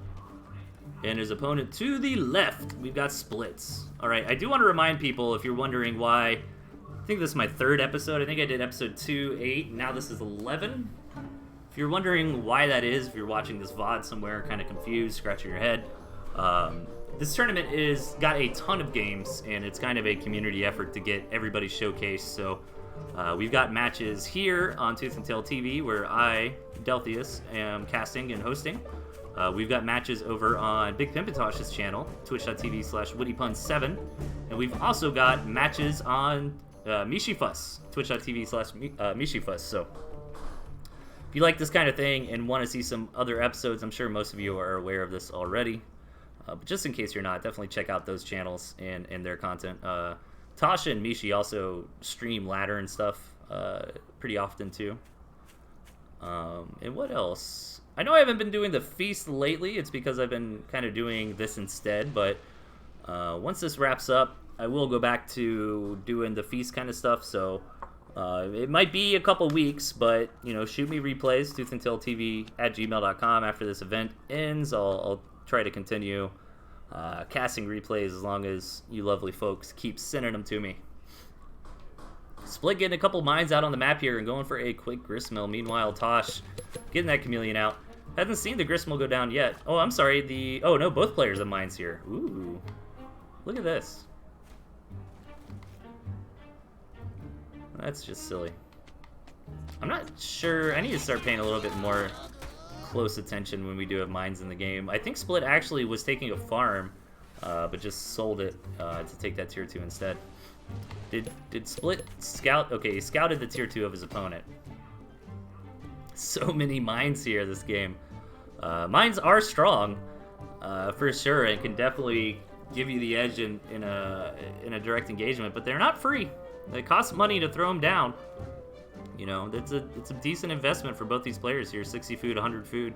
And his opponent to the left, we've got Splits. Alright, I do want to remind people, if you're wondering why, I think this is my third episode. I think I did episode 2, 8, now this is 11. If you're wondering why that is, if you're watching this VOD somewhere, kind of confused, scratching your head, this tournament is got a ton of games, and it's kind of a community effort to get everybody showcased. So we've got matches here on ToothAndTailTV, where I, Delthius, am casting and hosting. We've got matches over on Big Pimpatosh's channel, twitch.tv/wittypun7, and we've also got matches on Mishifuss, twitch.tv/Mishifuss. So if you like this kind of thing and want to see some other episodes, I'm sure most of you are aware of this already. But just in case you're not, definitely check out those channels and their content. Tasha and Mishi also stream ladder and stuff pretty often too. And what else? I know I haven't been doing the feast lately. It's because I've been kind of doing this instead. But once this wraps up, I will go back to doing the feast kind of stuff. So it might be a couple weeks, but you know, shoot me replays, ToothAndTailTV@gmail.com. After this event ends, I'll try to continue casting replays as long as you lovely folks keep sending them to me. Split getting a couple mines out on the map here and going for a quick gristmill. Meanwhile, Tosh getting that chameleon out. Hasn't seen the gristmill go down yet. Oh, I'm sorry. Oh no, both players have mines here. Ooh, look at this. That's just silly. I'm not sure. I need to start paying a little bit more close attention when we do have mines in the game. I think Split actually was taking a farm, but just sold it to take that tier 2 instead. Did Split scout? Okay, he scouted the tier 2 of his opponent. So many mines here this game. Mines are strong, for sure, and can definitely give you the edge in a direct engagement, but they're not free. They cost money to throw them down. You know, it's a decent investment for both these players here. 60 food, 100 food.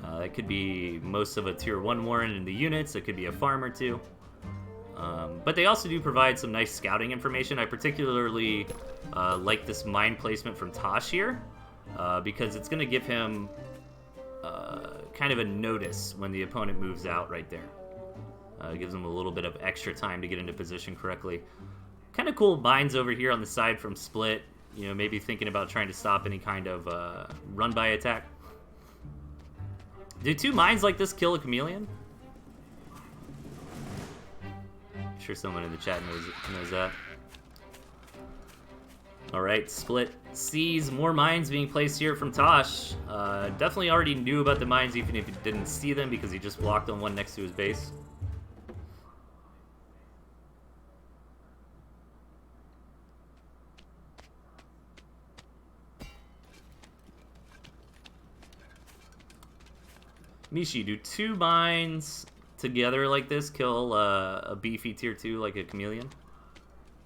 That could be most of a tier 1 warren in the units. It could be a farm or two. But they also do provide some nice scouting information. I particularly like this mine placement from Tosh here, because it's going to give him kind of a notice when the opponent moves out right there. It gives him a little bit of extra time to get into position correctly. Kind of cool mines over here on the side from Split. You know, maybe thinking about trying to stop any kind of run-by attack. Do 2 mines like this kill a chameleon? I'm sure someone in the chat knows that. Alright, Split sees more mines being placed here from Tosh. Definitely already knew about the mines even if he didn't see them because he just walked on one next to his base. Mishi, do 2 mines together like this kill a beefy tier 2 like a chameleon?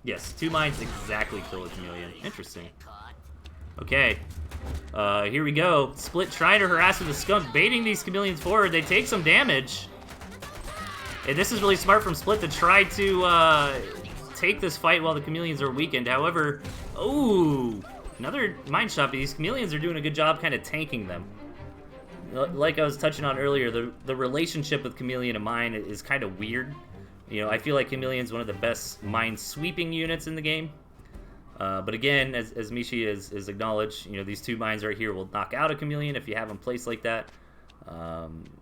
Yes, 2 mines exactly kill a chameleon. Interesting. Okay, Here we go. Split trying to harass with the skunk, baiting these chameleons forward. They take some damage. And this is really smart from Split to try to take this fight while the chameleons are weakened. However, ooh, another mind shot. These chameleons are doing a good job kind of tanking them. Like I was touching on earlier, the relationship with chameleon and mine is kind of weird. You know, I feel like chameleon's one of the best mine sweeping units in the game. But again, as Mishi is acknowledged, you know, these two mines right here will knock out a chameleon if you have them placed like that.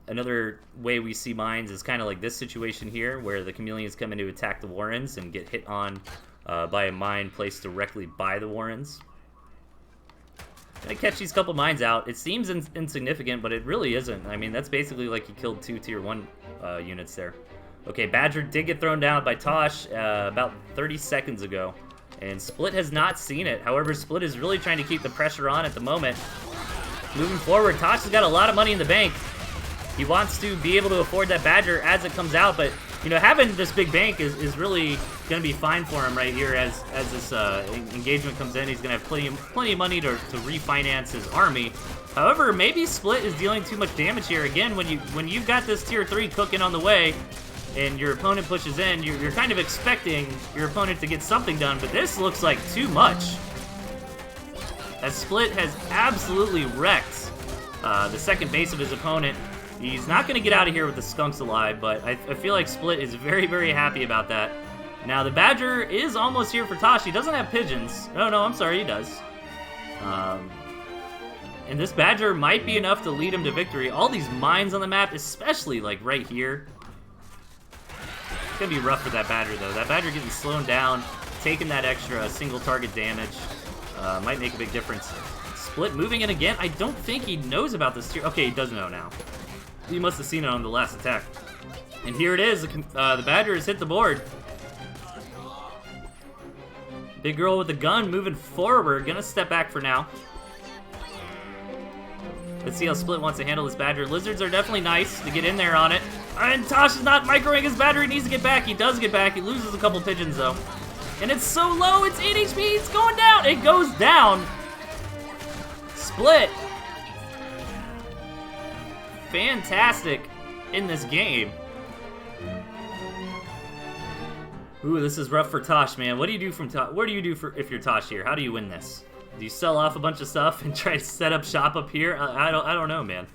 Another way we see mines is kind of like this situation here, where the chameleons come in to attack the warrens and get hit on by a mine placed directly by the warrens. Gonna catch these couple mines out. It seems insignificant, but it really isn't. I mean, that's basically like you killed 2 tier 1 units there. Okay, Badger did get thrown down by Tosh about 30 seconds ago, and Split has not seen it. However, Split is really trying to keep the pressure on at the moment. Moving forward, Tosh has got a lot of money in the bank. He wants to be able to afford that Badger as it comes out, but you know, having this big bank is really going to be fine for him right here as this engagement comes in. He's going to have plenty of money to refinance his army. However, maybe Split is dealing too much damage here. Again, when you've got this tier 3 cooking on the way and your opponent pushes in, you're kind of expecting your opponent to get something done, but this looks like too much. As Split has absolutely wrecked the second base of his opponent. He's not going to get out of here with the skunks alive, but I feel like Split is very, very happy about that. Now, the Badger is almost here for Tosh. He doesn't have pigeons. Oh, no, I'm sorry, he does. And this Badger might be enough to lead him to victory. All these mines on the map, especially, like, right here. It's going to be rough for that Badger, though. That Badger getting slowed down, taking that extra single target damage might make a big difference. Split moving in again. I don't think he knows about this tier. Okay, he does know now. He must have seen it on the last attack. And here it is. The Badger has hit the board. Big girl with the gun moving forward. Gonna step back for now. Let's see how Split wants to handle this Badger. Lizards are definitely nice to get in there on it. And Tosh is not microing his Badger. He needs to get back. He does get back. He loses a couple pigeons, though. And it's so low. It's 8 HP. It's going down. It goes down. Split. Fantastic in this game. Ooh, this is rough for Tosh, man. What do you do from Tosh? What do you do if you're Tosh here? How do you win this? Do you sell off a bunch of stuff and try to set up shop up here? I don't know, man.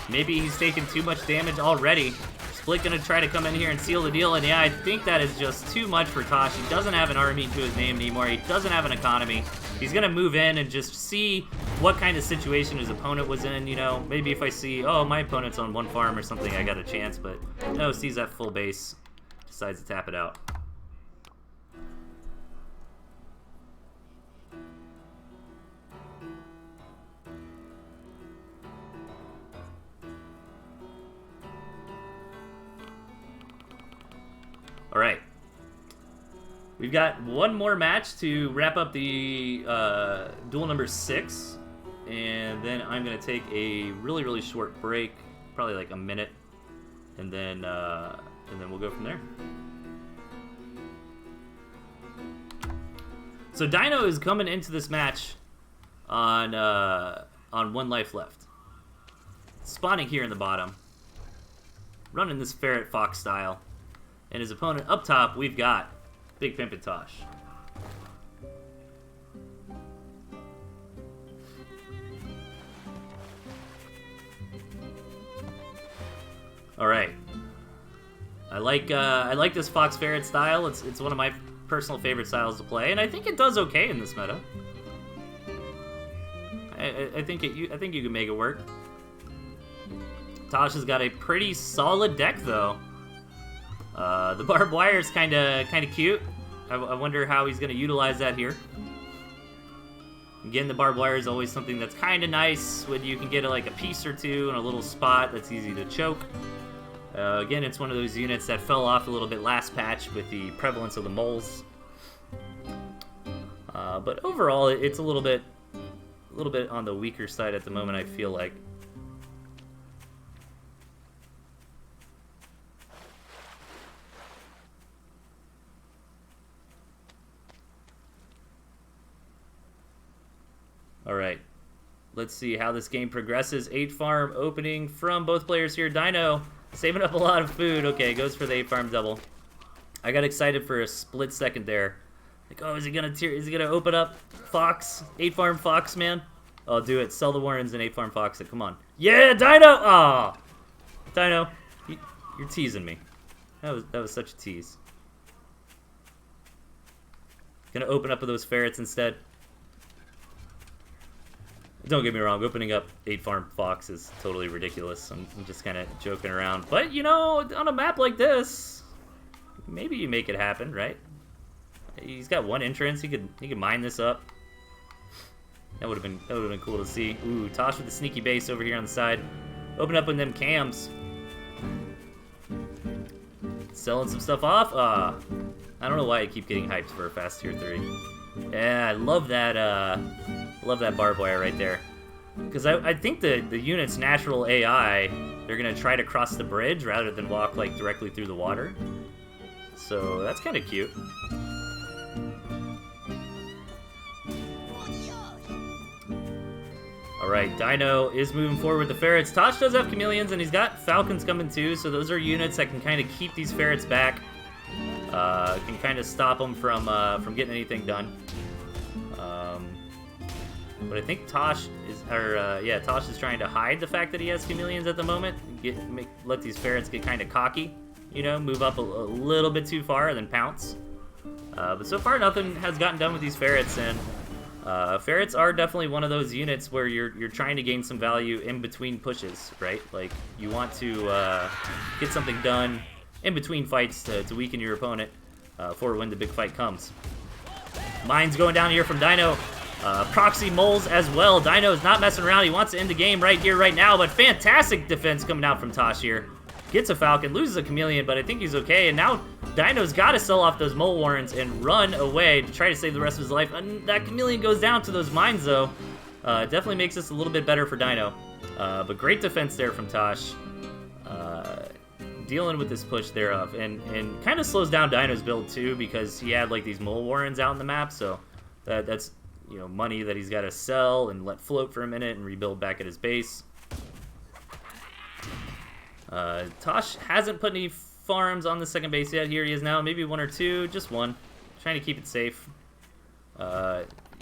Maybe he's taking too much damage already. Split gonna try to come in here and seal the deal, and yeah, I think that is just too much for Tosh. He doesn't have an army to his name anymore. He doesn't have an economy. He's gonna move in and just see what kind of situation his opponent was in, you know. Maybe if I see, oh, my opponent's on 1 farm or something, I got a chance, but no, sees that full base, decides to tap it out. All right. We've got one more match to wrap up the duel number 6, and then I'm going to take a really, really short break, probably like a minute, and then we'll go from there. So Dino is coming into this match on 1 life left. Spawning here in the bottom, running this ferret fox style, and his opponent up top, we've got Big Pimpin' Tosh. All right. I like this fox ferret style. It's one of my personal favorite styles to play, and I think it does okay in this meta. I think you can make it work. Tosh has got a pretty solid deck though. The barbed wire is kind of cute. I wonder how he's going to utilize that here. Again, the barbed wire is always something that's kind of nice when you can get like a piece or two in a little spot that's easy to choke. Again, it's one of those units that fell off a little bit last patch with the prevalence of the moles. But overall, it's a little bit on the weaker side at the moment, I feel like. All right. let's see how this game progresses. 8 farm opening from both players here. Dino saving up a lot of food. Okay, goes for the 8 farm double. I got excited for a split second there. Like, oh, is he gonna open up Fox? 8 farm Fox, man. Oh, do it. Sell the Warrens and 8 farm Fox it. Come on. Yeah, Dino! Ah, Dino, you're teasing me. That was such a tease. Gonna open up with those ferrets instead. Don't get me wrong, opening up 8 farm Fox is totally ridiculous. I'm just kind of joking around. But, you know, on a map like this, maybe you make it happen, right? He's got 1 entrance. He could mine this up. That would have been cool to see. Ooh, Tosh with the sneaky base over here on the side. Open up with them cams. Selling some stuff off. I don't know why I keep getting hyped for a fast tier 3. Yeah, I love that barbed wire right there. Because I think the unit's natural AI, they're gonna try to cross the bridge rather than walk like directly through the water. So that's kind of cute. Alright, Dino is moving forward with the ferrets. Tosh does have chameleons, and he's got falcons coming too, so those are units that can kind of keep these ferrets back. Can kind of stop them from getting anything done. But I think Tosh is trying to hide the fact that he has chameleons at the moment. Let these ferrets get kind of cocky, you know, move up a little bit too far and then pounce. But so far nothing has gotten done with these ferrets, and ferrets are definitely one of those units where you're trying to gain some value in between pushes, right? Like, you want to get something done in between fights to weaken your opponent for when the big fight comes. Mines going down here from Dino. Proxy moles as well. Dino is not messing around. He wants to end the game right here, right now, but fantastic defense coming out from Tosh here. Gets a falcon, loses a chameleon, but I think he's okay, and now Dino's got to sell off those mole warrens and run away to try to save the rest of his life. And that chameleon goes down to those mines, though. Definitely makes this a little bit better for Dino. But great defense there from Tosh. Dealing with this push thereof, and kind of slows down Dino's build, too, because he had, like, these mole warrens out on the map, so that's, you know, money that he's got to sell and let float for a minute and rebuild back at his base. Tosh hasn't put any farms on the second base yet. Here he is now, maybe 1 or 2, just 1. Trying to keep it safe.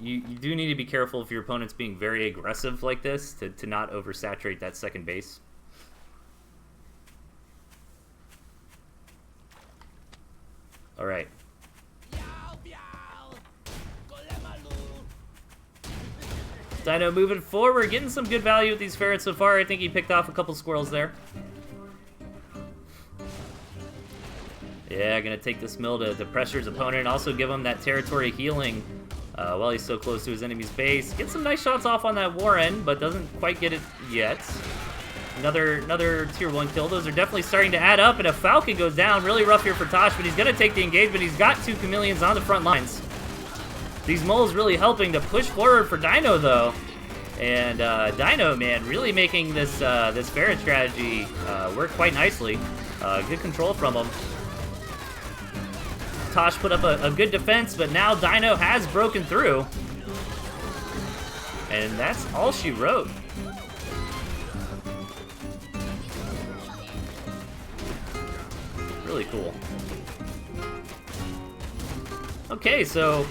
You do need to be careful if your opponent's being very aggressive like this to not oversaturate that second base. All right. Dino moving forward, getting some good value with these ferrets so far. I think he picked off a couple squirrels there. Yeah, gonna take this mill to pressure his opponent and also give him that territory healing while he's so close to his enemy's base. Get some nice shots off on that Warren, but doesn't quite get it yet. Another tier 1 kill. Those are definitely starting to add up, and a falcon goes down. Really rough here for Tosh, but he's gonna take the engagement. He's got 2 chameleons on the front lines. These moles really helping to push forward for Dino, though. And Dino, man, really making this ferret strategy work quite nicely. Good control from him. Tosh put up a good defense, but now Dino has broken through. And that's all she wrote. Really cool. Okay, so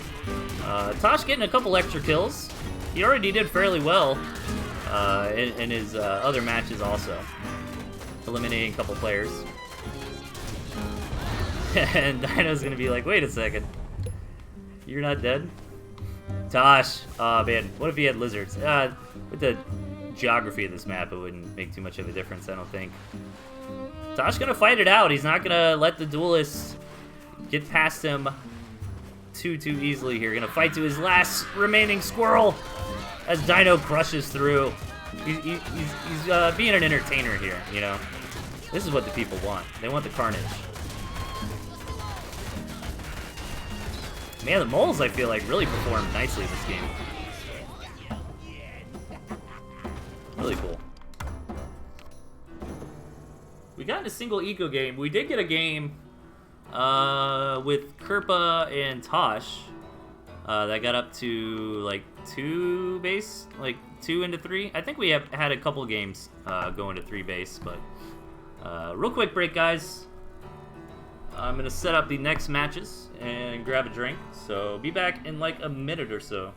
Tosh getting a couple extra kills. He already did fairly well in his other matches also. Eliminating a couple players. And Dino's going to be like, wait a second. You're not dead? Tosh. Oh, man. What if he had lizards? With the geography of this map, it wouldn't make too much of a difference, I don't think. Tosh going to fight it out. He's not going to let the duelist get past him too easily here. Going to fight to his last remaining squirrel as Dino crushes through. He's being an entertainer here, you know. This is what the people want. They want the carnage. Man, the moles, I feel like, really performed nicely this game. Really cool. We got in a single eco game. We did get a game with Kerpa and Tosh that got up to, like, 2 2 into 3. I think we have had a couple games go into 3 base, but real quick break, guys. I'm going to set up the next matches and grab a drink, so be back in like a minute or so.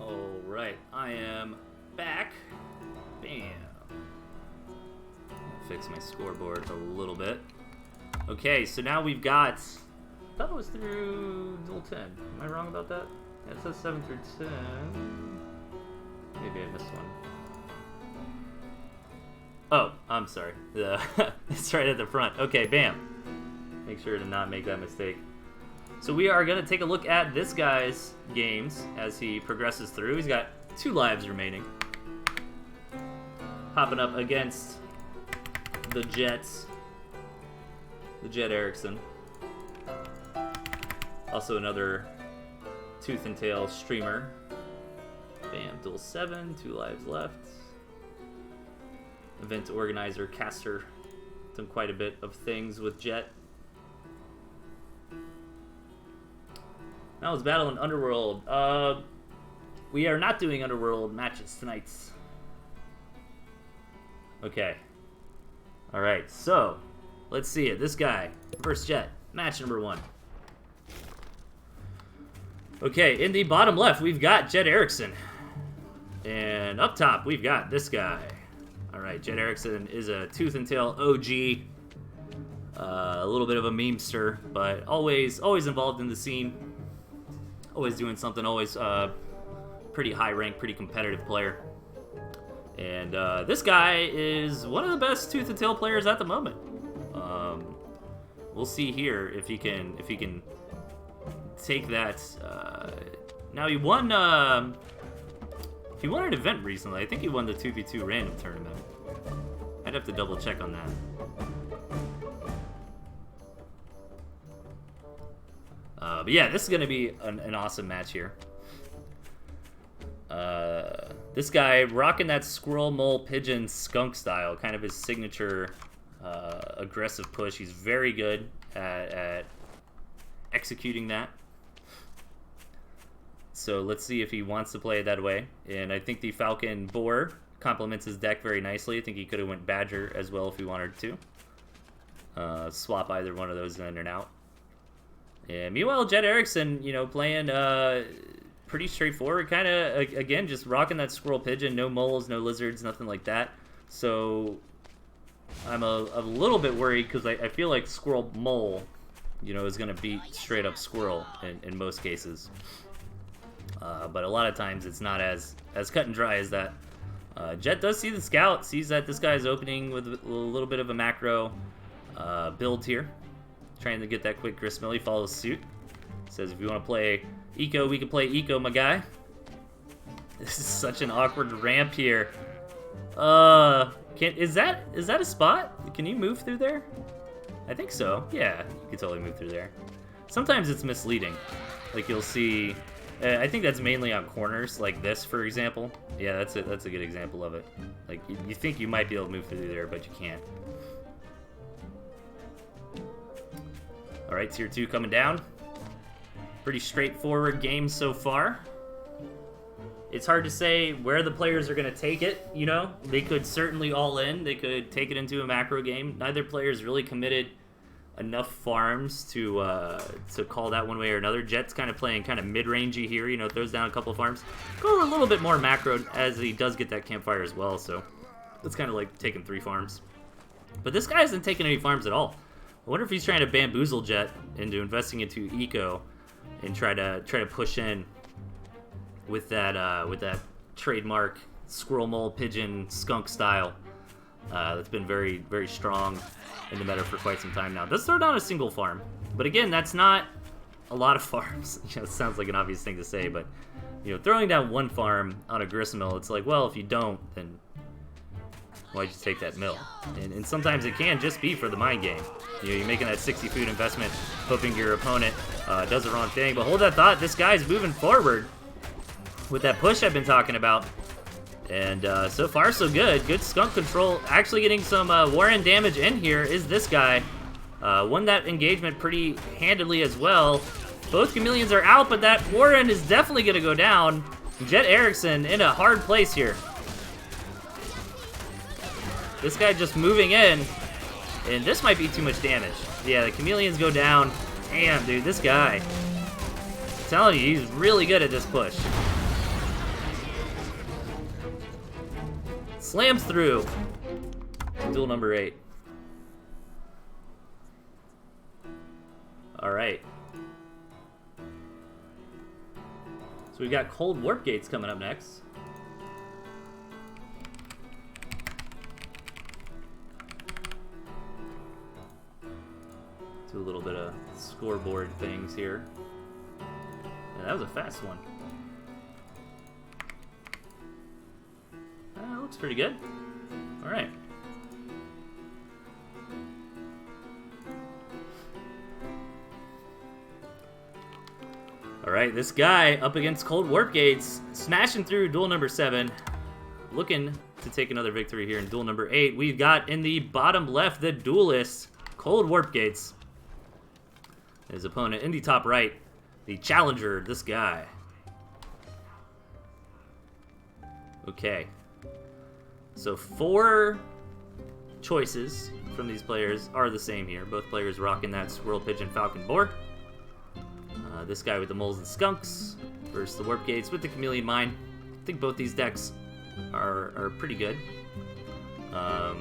Alright, I am back. Bam. Fix my scoreboard a little bit. Okay, so now we've got... I thought it was through Duel 10. Am I wrong about that? Yeah, it says 7 through 10. Maybe I missed one. Oh, I'm sorry. It's right at the front. Okay, bam. Make sure to not make that mistake. So we are going to take a look at this guy's games as he progresses through. He's got 2 lives remaining. Hopping up against the Jets. The Jet Erickson. Also another Tooth and Tail streamer. Bam, Duel 7, 2 lives left. Event organizer, caster. Done quite a bit of things with Jet. Now it's Battle in Underworld. We are not doing Underworld matches tonight. Okay. Alright, so let's see it. This guy versus Jet. Match number 1. Okay, in the bottom left, we've got Jet Erickson. And up top, we've got this guy. Alright, Jet Erickson is a Tooth and Tail OG. A little bit of a memester, but always involved in the scene. Always doing something, always pretty high rank, pretty competitive player. And this guy is one of the best Tooth and Tail players at the moment. We'll see here if he can take that. Now he won an event recently. I think he won the 2v2 random tournament. I'd have to double check on that. But yeah, this is going to be an awesome match here. This guy rocking that squirrel, mole, pigeon, skunk style, kind of his signature aggressive push. He's very good at executing that. So let's see if he wants to play it that way. And I think the Falcon Boar complements his deck very nicely. I think he could have went Badger as well if he wanted to. Swap either one of those in and out. And meanwhile, Jet Erickson, playing pretty straightforward, kind of, again, just rocking that squirrel pigeon, no moles, no lizards, nothing like that. So I'm a little bit worried because I feel like Squirrel Mole, you know, is going to beat straight up Squirrel in most cases. But a lot of times it's not as cut and dry as that. Jet does see the scout, sees that this guy's opening with a little bit of a macro build here. Trying to get that quick gristmill. He follows suit. Says if you want to play eco, we can play eco, my guy. This is such an awkward ramp here. Is that a spot? Can you move through there? I think so. Yeah, you can totally move through there. Sometimes it's misleading. Like you'll see, I think that's mainly on corners, like this, for example. Yeah, that's a good example of it. Like you think you might be able to move through there, but you can't. All right, tier 2 coming down. Pretty straightforward game so far. It's hard to say where the players are going to take it, you know? They could certainly all in. They could take it into a macro game. Neither player's really committed enough farms to call that one way or another. Jet's kind of playing kind of mid-rangey here, you know, throws down a couple of farms. Go a little bit more macro as he does get that campfire as well, so it's kind of like taking 3 farms. But this guy isn't taking any farms at all. I wonder if he's trying to bamboozle Jet into investing into eco and try to push in with that trademark squirrel, mole, pigeon, skunk style that's been very, very strong in the meta for quite some time now. Does throw down a single farm, but again, that's not a lot of farms. You know, it sounds like an obvious thing to say, but you know, throwing down 1 farm on a gristmill, it's like, well, if you don't, then why'd you take that mill? And sometimes it can just be for the mind game. You know, you're making that 60 food investment, hoping your opponent does the wrong thing. But hold that thought, this guy's moving forward with that push I've been talking about. And so far, so good. Good skunk control. Actually getting some Warren damage in here is this guy. Won that engagement pretty handily as well. Both chameleons are out, but that Warren is definitely going to go down. Jet Erickson in a hard place here. This guy just moving in, and this might be too much damage. Yeah, the chameleons go down. Damn, dude, this guy. I'm telling you, he's really good at this push. Slams through. Duel number 8. All right. So we've got Cold Warp Gates coming up next. Do a little bit of scoreboard things here. Yeah, that was a fast one. Looks pretty good. All right. All right, this guy up against Cold Warp Gates, smashing through duel number 7, looking to take another victory here in duel number 8. We've got in the bottom left the duelist, Cold Warp Gates. His opponent in the top right, the challenger, this guy. Okay. So 4 choices from these players are the same here. Both players rocking that Squirrel, Pigeon, Falcon, Boar. This guy with the moles and skunks versus the Warp Gates with the Chameleon Mine. I think both these decks are pretty good. I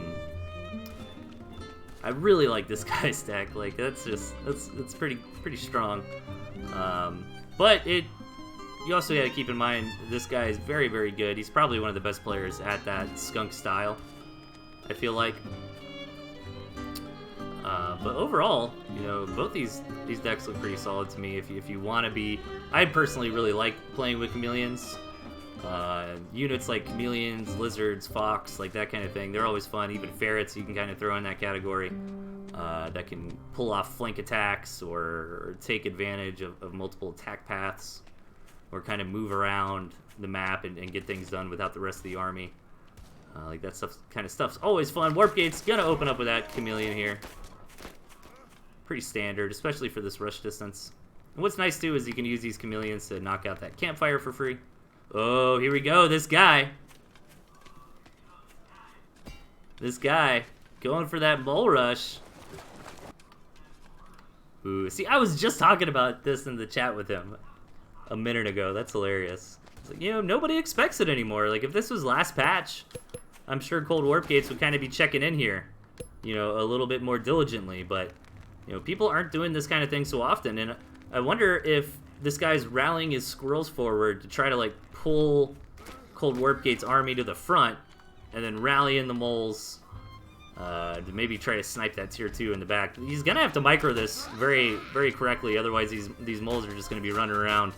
really like this guy's deck. Like that's pretty strong. But you also got to keep in mind this guy is very, very good. He's probably one of the best players at that skunk style, I feel like. But overall, you know, both these decks look pretty solid to me. If you want to be, I personally really like playing with chameleons. Units like chameleons, lizards, fox, like that kind of thing, they're always fun. Even ferrets you can kind of throw in that category. That can pull off flank attacks or take advantage of multiple attack paths, or kind of move around the map and get things done without the rest of the army. Like that stuff's always fun. Warp Gate's gonna open up with that chameleon here. Pretty standard, especially for this rush distance. And what's nice too is you can use these chameleons to knock out that campfire for free. Oh, here we go. This guy going for that mole rush. Ooh, see, I was just talking about this in the chat with him a minute ago. That's hilarious. It's like, you know, nobody expects it anymore. Like, if this was last patch, I'm sure Cold Warp Gates would kind of be checking in here. you know, a little bit more diligently. But, you know, people aren't doing this kind of thing so often. And I wonder if this guy's rallying his squirrels forward to try to, like, pull Cold Warpgate's army to the front and then rally in the moles to maybe try to snipe that tier 2 in the back. He's going to have to micro this very, very correctly. Otherwise, these moles are just going to be running around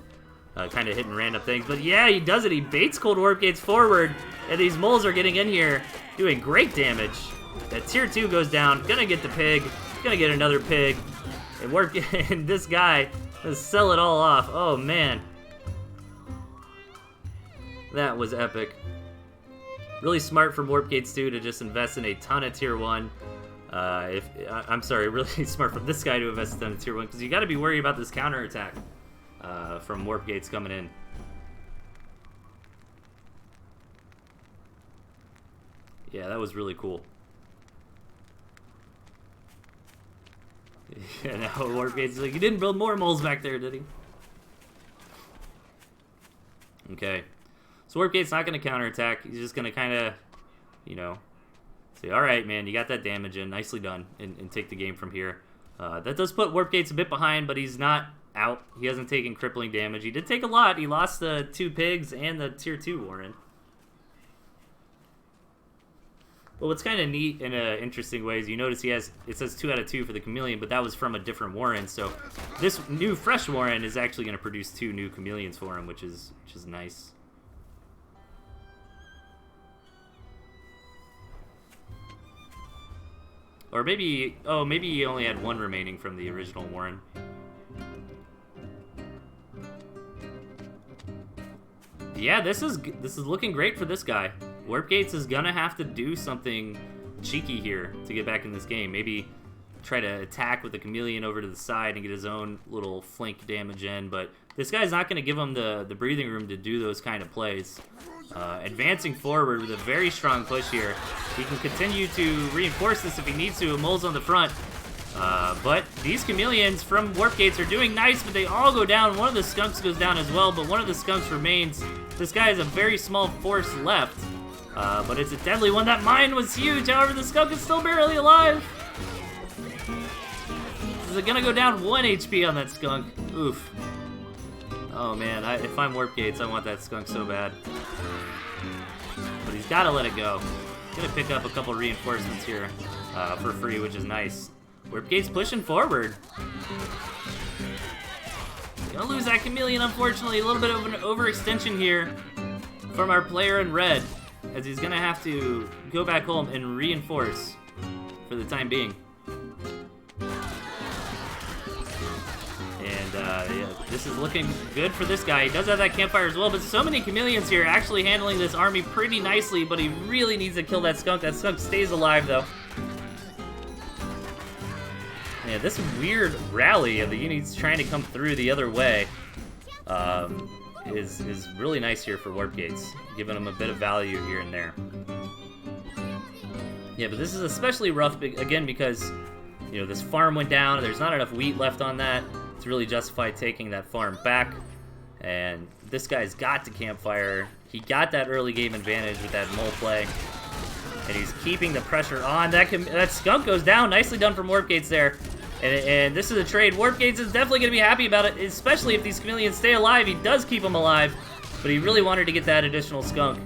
kind of hitting random things. But yeah, he does it. He baits Cold Warpgates forward, and these moles are getting in here, doing great damage. That tier 2 goes down. Gonna get the pig. Gonna get another pig. And this guy does sell it all off. Oh, man. That was epic. Really smart from Warpgates 2 to just invest in a ton of tier 1. I'm sorry, really smart from this guy to invest in tier 1, because you got to be worried about this counterattack from Warpgates coming in. Yeah, that was really cool. Yeah, now Warpgates is like, you didn't build more moles back there, did he? Okay. So Warpgate's not going to counterattack. He's just going to kind of, you know, say, all right, man, you got that damage in. Nicely done. And take the game from here. That does put Warpgates a bit behind, but he's not out. He hasn't taken crippling damage. He did take a lot. He lost the 2 pigs and the tier 2 Warren. But what's kind of neat in an interesting way is you notice he has, it says 2 out of 2 for the Chameleon, but that was from a different Warren. So this new fresh Warren is actually going to produce 2 new Chameleons for him, which is nice. Or maybe, oh, maybe he only had 1 remaining from the original Warren. Yeah, this is looking great for this guy. Warpgates is gonna have to do something cheeky here to get back in this game. Maybe try to attack with the Chameleon over to the side and get his own little flank damage in, but this guy's not gonna give him the breathing room to do those kind of plays. Advancing forward with a very strong push here. He can continue to reinforce this if he needs to. Mole's on the front. But these Chameleons from Warpgates are doing nice, but they all go down. One of the Skunks goes down as well, but one of the Skunks remains. This guy has a very small force left, but it's a deadly one. That mine was huge, however, the Skunk is still barely alive. Is it gonna go down 1 HP on that Skunk? Oof. Oh man, if I'm Warpgates, I want that Skunk so bad. But he's gotta let it go. He's gonna pick up a couple reinforcements here for free, which is nice. Warpgate's pushing forward. Gonna lose that Chameleon, unfortunately. A little bit of an overextension here from our player in red, as he's gonna have to go back home and reinforce for the time being. And yeah, this is looking good for this guy. He does have that campfire as well, but so many Chameleons here actually handling this army pretty nicely, but he really needs to kill that Skunk. That Skunk stays alive, though. Yeah, this weird rally of the units trying to come through the other way is really nice here for Warpgates, giving them a bit of value here and there. Yeah, but this is especially rough, again, because, you know, this farm went down, and there's not enough wheat left on that to really justify taking that farm back. And this guy's got to campfire. He got that early game advantage with that mole play. And he's keeping the pressure on. That Skunk goes down. Nicely done from Warpgates there. And this is a trade. Warpgates is definitely going to be happy about it, especially if these Chameleons stay alive. He does keep them alive, but he really wanted to get that additional Skunk.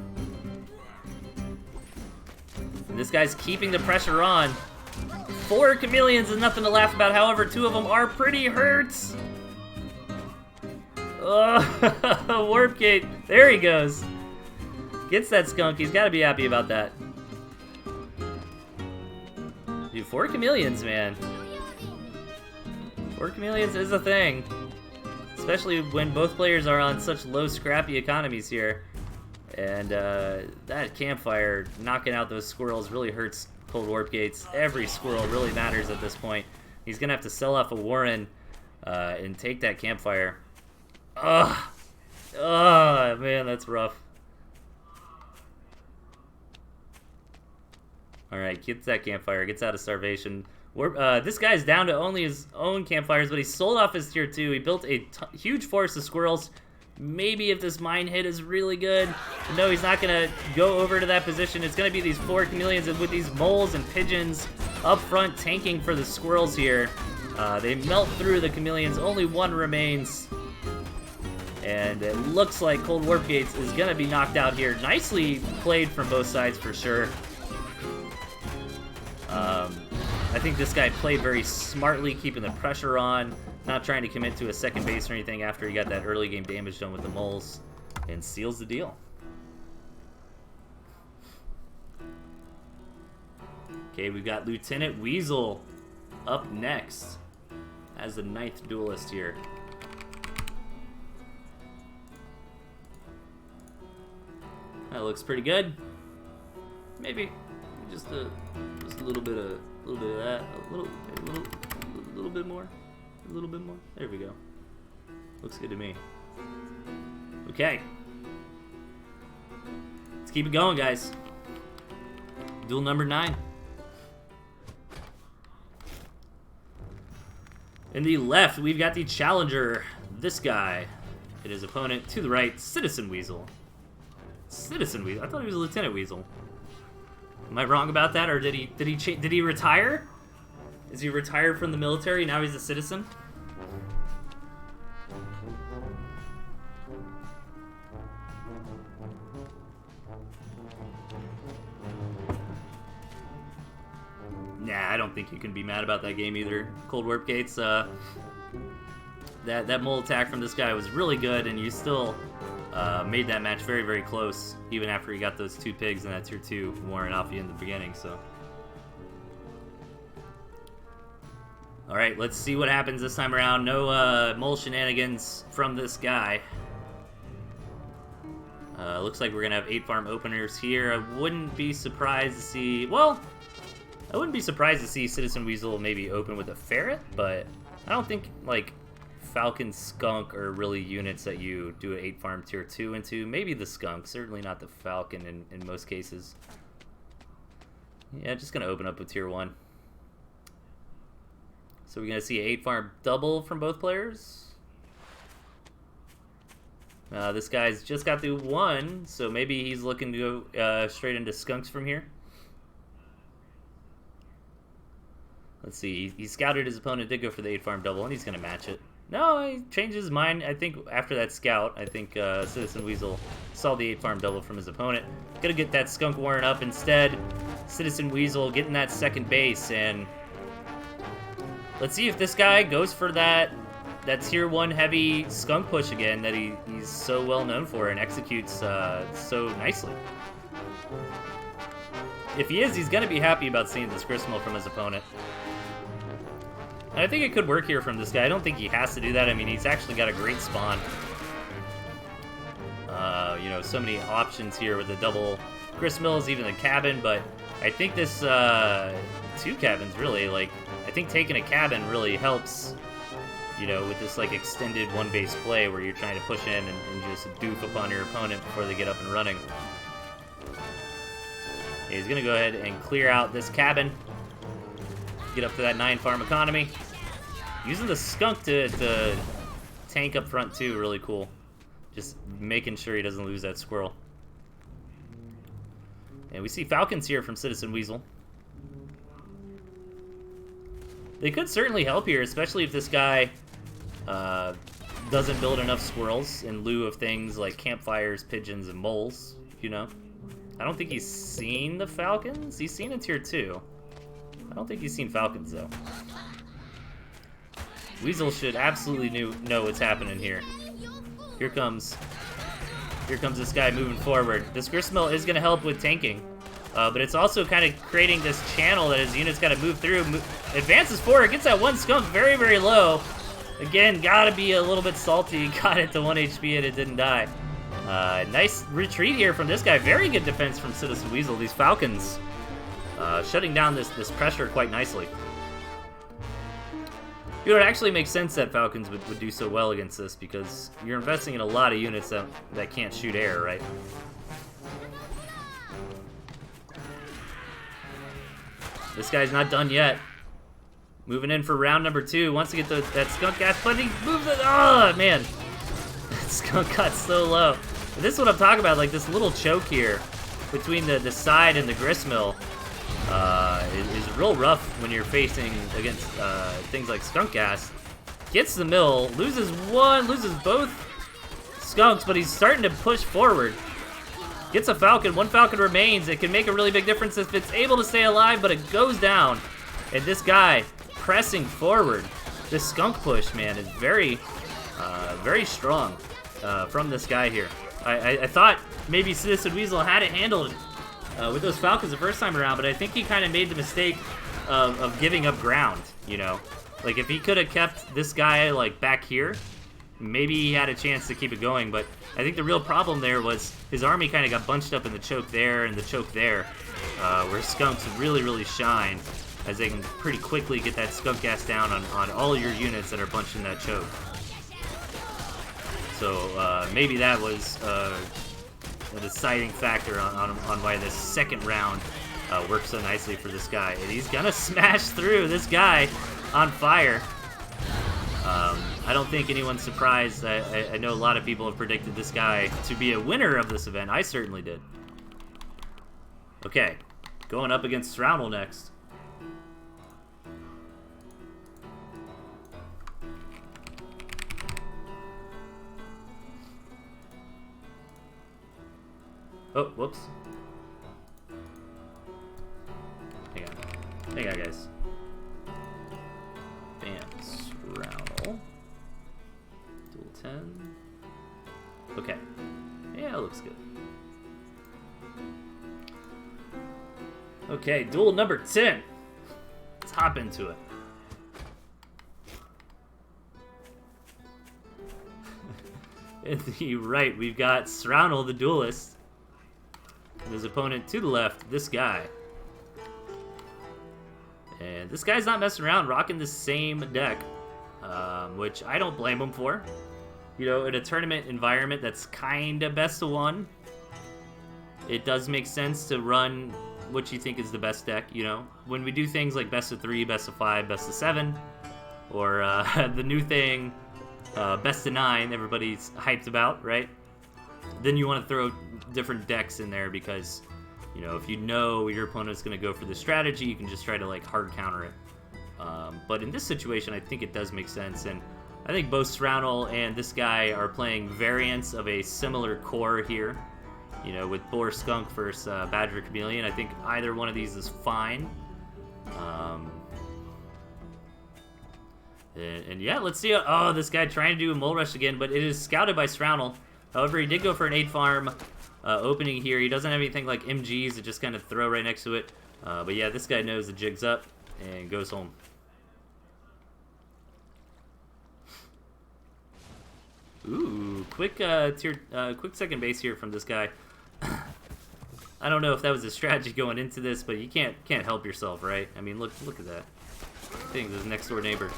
And this guy's keeping the pressure on. 4 Chameleons is nothing to laugh about. However, 2 of them are pretty hurt. Oh, Warpgate. There he goes. Gets that Skunk. He's got to be happy about that. Dude, 4 Chameleons, man. 4 Chameleons is a thing. Especially when both players are on such low, scrappy economies here. And that campfire knocking out those squirrels really hurts Cold Warpgates. Every squirrel really matters at this point. He's going to have to sell off a Warren and take that campfire. Ugh. Oh, man, that's rough. Alright, gets that campfire, gets out of starvation. This guy's down to only his own campfires, but he sold off his tier 2. He built a huge force of squirrels. Maybe if this mine hit is really good. But no, he's not going to go over to that position. It's going to be these 4 Chameleons with these moles and pigeons up front tanking for the squirrels here. They melt through the chameleons. Only one remains. And it looks like Cold Warp Gates is going to be knocked out here. Nicely played from both sides for sure. I think this guy played very smartly, keeping the pressure on, not trying to commit to a second base or anything after he got that early game damage done with the moles, and seals the deal. Okay, we've got Lieutenant Weasel up next as the 9th duelist here. That looks pretty good. Maybe just a little bit of that, a little bit more, a little bit more. There we go. Looks good to me. Okay, let's keep it going, guys. Duel number 9. In the left, we've got the challenger. This guy, and his opponent to the right, Citizen Weasel. Citizen Weasel. I thought he was a Lieutenant Weasel. Am I wrong about that, or did he retire? Is he retired from the military? Now he's a citizen. Nah, I don't think you can be mad about that game either. Cold Warp Gates. That mole attack from this guy was really good, and you still made that match very, very close, even after he got those 2 pigs and that tier 2 warrant off you in the beginning. So, all right, let's see what happens this time around. No mole shenanigans from this guy. Looks like we're gonna have 8 farm openers here. I wouldn't be surprised to see. Well, I wouldn't be surprised to see Citizen Weasel maybe open with a ferret, but I don't think like Falcon, Skunk are really units that you do an 8 farm tier 2 into. Maybe the Skunk, certainly not the Falcon in most cases. Yeah, just gonna open up with tier 1. So we're gonna see an 8 farm double from both players. This guy's just got through 1, so maybe he's looking to go straight into Skunks from here. Let's see, he scouted his opponent, did go for the 8 farm double, and he's gonna match it. No, he changed his mind. I think after that scout, I think Citizen Weasel saw the 8 farm double from his opponent. Gonna get that Skunk warrant up instead. Citizen Weasel getting that second base, and let's see if this guy goes for that tier 1 heavy Skunk push again that he's so well known for and executes so nicely. If he is, he's gonna be happy about seeing this Gristmill from his opponent. And I think it could work here from this guy. I don't think he has to do that. I mean, he's actually got a great spawn. You know, so many options here with the double Gristmills, even the cabin, but I think this 2 cabins really, like, I think taking a cabin really helps, you know, with this, like, extended 1 base play where you're trying to push in and just doof upon your opponent before they get up and running. Yeah, he's gonna go ahead and clear out this cabin. Get up to that 9 farm economy. Using the Skunk to tank up front too, really cool. Just making sure he doesn't lose that squirrel. And we see Falcons here from Citizen Weasel. They could certainly help here, especially if this guy doesn't build enough squirrels in lieu of things like campfires, pigeons, and moles, you know? I don't think he's seen the Falcons. He's seen in tier 2. I don't think he's seen Falcons, though. Weasel should absolutely know what's happening here. Here comes this guy moving forward. This Gristmill is going to help with tanking, but it's also kind of creating this channel that his unit's got to move through. Advances forward, gets that 1 Skunk very, very low. Again, got to be a little bit salty. Got it to 1 HP and it didn't die. Nice retreat here from this guy. Very good defense from Citizen Weasel. These Falcons shutting down this pressure quite nicely. You know, it actually makes sense that Falcons would do so well against this because you're investing in a lot of units that can't shoot air, right? This guy's not done yet. Moving in for round number 2. Wants to get that Skunk gas, but he moves it. Oh, man. That Skunk got so low. And this is what I'm talking about, like this little choke here between the side and the Gristmill. is real rough when you're facing against things like Skunk Gas. Gets the mill, loses one, loses both skunks, but he's starting to push forward. Gets a falcon, one falcon remains. It can make a really big difference if it's able to stay alive, but it goes down. And this guy pressing forward. This skunk push, man, is very strong from this guy here. I thought maybe Citizen Weasel had it handled with those falcons the first time around, but I think he kind of made the mistake of giving up ground, you know? Like, if he could have kept this guy, like, back here, maybe he had a chance to keep it going, but I think the real problem there was his army kind of got bunched up in the choke there and the choke there, where skunks really shine, as they can pretty quickly get that skunk gas down on all your units that are bunched in that choke. So maybe that was a deciding factor on why this second round worked so nicely for this guy. And he's gonna smash through this guy on fire. I don't think anyone's surprised. I know a lot of people have predicted this guy to be a winner of this event. I certainly did. Okay, going up against Srownel next. Oh, whoops. Hang on, guys. Bam, Srownel. Duel 10. Okay. Yeah, it looks good. Okay, duel number 10. Let's hop into it. In the right, we've got Srownel, the duelist. And his opponent to the left, this guy. And this guy's not messing around, rocking the same deck, which I don't blame him for. You know, in a tournament environment that's kind of best of one, it does make sense to run what you think is the best deck, you know? When we do things like best of 3, best of 5, best of 7, or the new thing, best of 9, everybody's hyped about, right? Then you want to throw different decks in there because, you know, if you know your opponent's going to go for the strategy, you can just try to, like, hard counter it. But in this situation, I think it does make sense, and I think both Srownel and this guy are playing variants of a similar core here. You know, with Boar Skunk versus Badger Chameleon, I think either one of these is fine. And yeah, let's see. Oh, this guy trying to do a Mole Rush again, but it is scouted by Srownel. However, he did go for an 8-farm opening here. He doesn't have anything like MGs to just kind of throw right next to it. But yeah, this guy knows the jig's up and goes home. Ooh, quick quick second base here from this guy. I don't know if that was a strategy going into this, but you can't help yourself, right? I mean, look at that. I think this next door neighbor.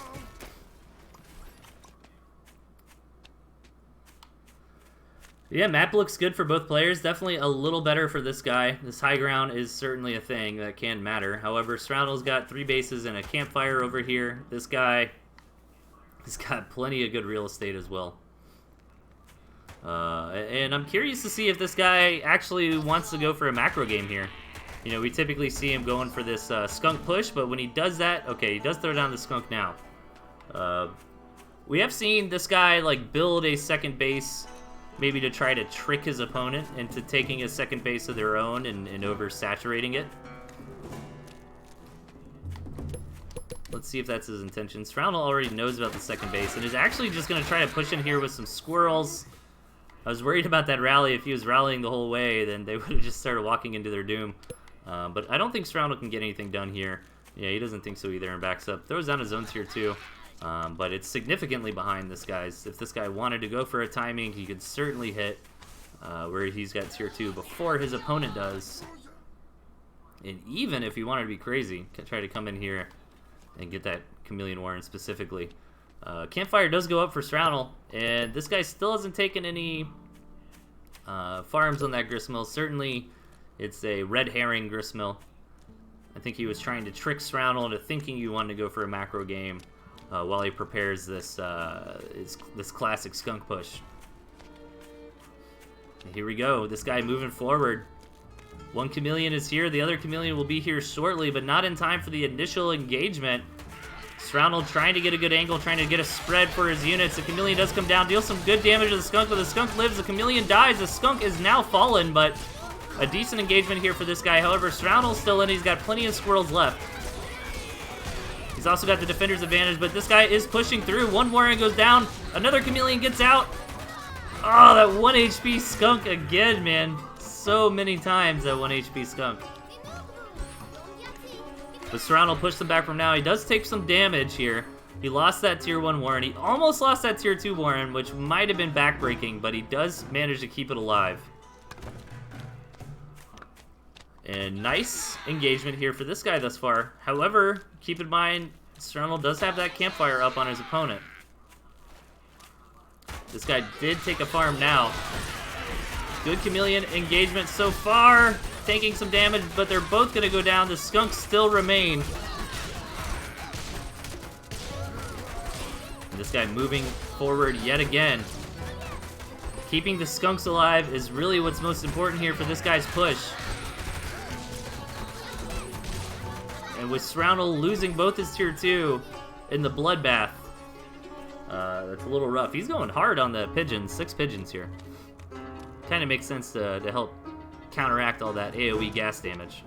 Yeah, map looks good for both players. Definitely a little better for this guy. This high ground is certainly a thing that can matter. However, Srownel's got 3 bases and a campfire over here. This guy has got plenty of good real estate as well. And I'm curious to see if this guy actually wants to go for a macro game here. You know, we typically see him going for this skunk push, but when he does that, okay, he does throw down the skunk now. We have seen this guy, like, build a second base maybe to try to trick his opponent into taking a second base of their own and oversaturating it. Let's see if that's his intention. Srownel already knows about the second base and is actually just going to try to push in here with some squirrels. I was worried about that rally. If he was rallying the whole way, then they would have just started walking into their doom. But I don't think Srownel can get anything done here. Yeah, he doesn't think so either and backs up. Throws down his own tier 2. But it's significantly behind this guy's. If this guy wanted to go for a timing, he could certainly hit where he's got tier 2 before his opponent does. And even if he wanted to be crazy, could try to come in here and get that Chameleon Warren specifically. Campfire does go up for Srownel, and this guy still hasn't taken any farms on that gristmill. Certainly, it's a red herring gristmill. I think he was trying to trick Srownel into thinking you wanted to go for a macro game while he prepares this this classic skunk push. Here we go. This guy moving forward. One chameleon is here. The other chameleon will be here shortly, but not in time for the initial engagement. Stroundle trying to get a good angle, trying to get a spread for his units. The chameleon does come down, deals some good damage to the skunk, but the skunk lives. The chameleon dies. The skunk is now fallen, but a decent engagement here for this guy. However, Stroundle's still in. He's got plenty of squirrels left. He's also got the defender's advantage, but this guy is pushing through. One warrior goes down. Another chameleon gets out. Oh, that 1 HP skunk again, man. So many times that 1 HP skunk. But Stroundle pushed him back from now. He does take some damage here. He lost that tier 1 Warren. He almost lost that tier 2 Warren, which might have been backbreaking, but he does manage to keep it alive. And nice engagement here for this guy thus far. However, keep in mind, Stroundle does have that campfire up on his opponent. This guy did take a farm now. Good chameleon engagement so far. Taking some damage, but they're both going to go down. The skunks still remain. And this guy moving forward yet again. Keeping the skunks alive is really what's most important here for this guy's push. And with Stroundle losing both his tier 2 in the bloodbath, that's a little rough. He's going hard on the pigeons. 6 pigeons here. Kind of makes sense to help counteract all that AoE gas damage.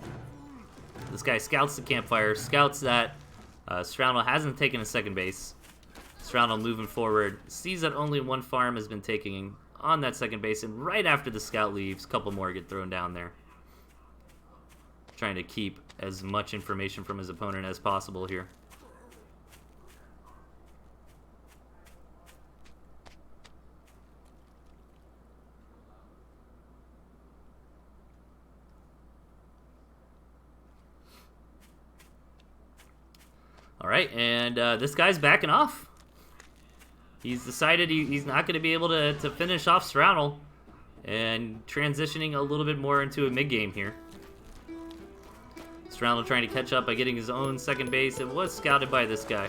This guy scouts the campfire, scouts that Stroundle hasn't taken a second base. Stroundle moving forward, sees that only one farm has been taken on that second base, and right after the scout leaves, a couple more get thrown down there. Trying to keep as much information from his opponent as possible here. All right, and this guy's backing off. He's decided he's not going to be able to finish off Stroundle, and transitioning a little bit more into a mid-game here. Stroundle trying to catch up by getting his own second base. It was scouted by this guy.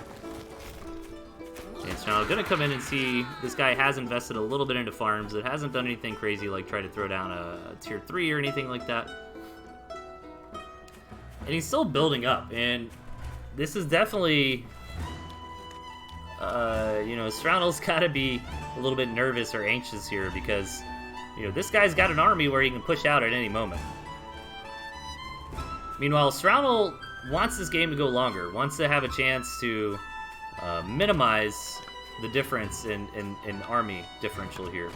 And Stroundle going to come in and see this guy has invested a little bit into farms. It hasn't done anything crazy like try to throw down a tier 3 or anything like that. And he's still building up, and this is definitely, you know, Stroundle's got to be a little bit nervous or anxious here because, you know, this guy's got an army where he can push out at any moment. Meanwhile, Stroundle wants this game to go longer, wants to have a chance to minimize the difference in army differential here.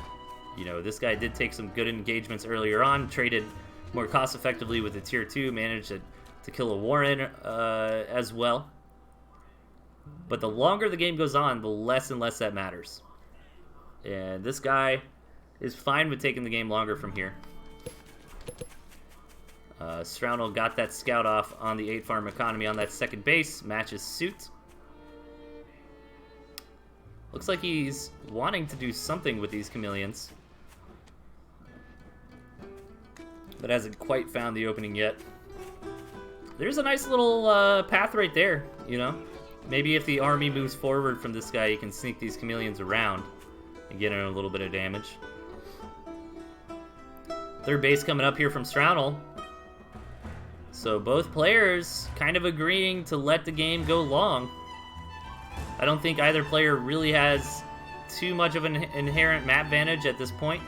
You know, this guy did take some good engagements earlier on, traded more cost effectively with the tier 2, managed to kill a Warren as well. But the longer the game goes on, the less and less that matters. And this guy is fine with taking the game longer from here. Stroundle got that scout off on the 8 farm economy on that second base, matches suit. Looks like he's wanting to do something with these chameleons, but hasn't quite found the opening yet. There's a nice little path right there, you know? Maybe if the army moves forward from this guy, you can sneak these chameleons around and get in a little bit of damage. Third base coming up here from Stroundle. So both players kind of agreeing to let the game go long. I don't think either player really has too much of an inherent map advantage at this point.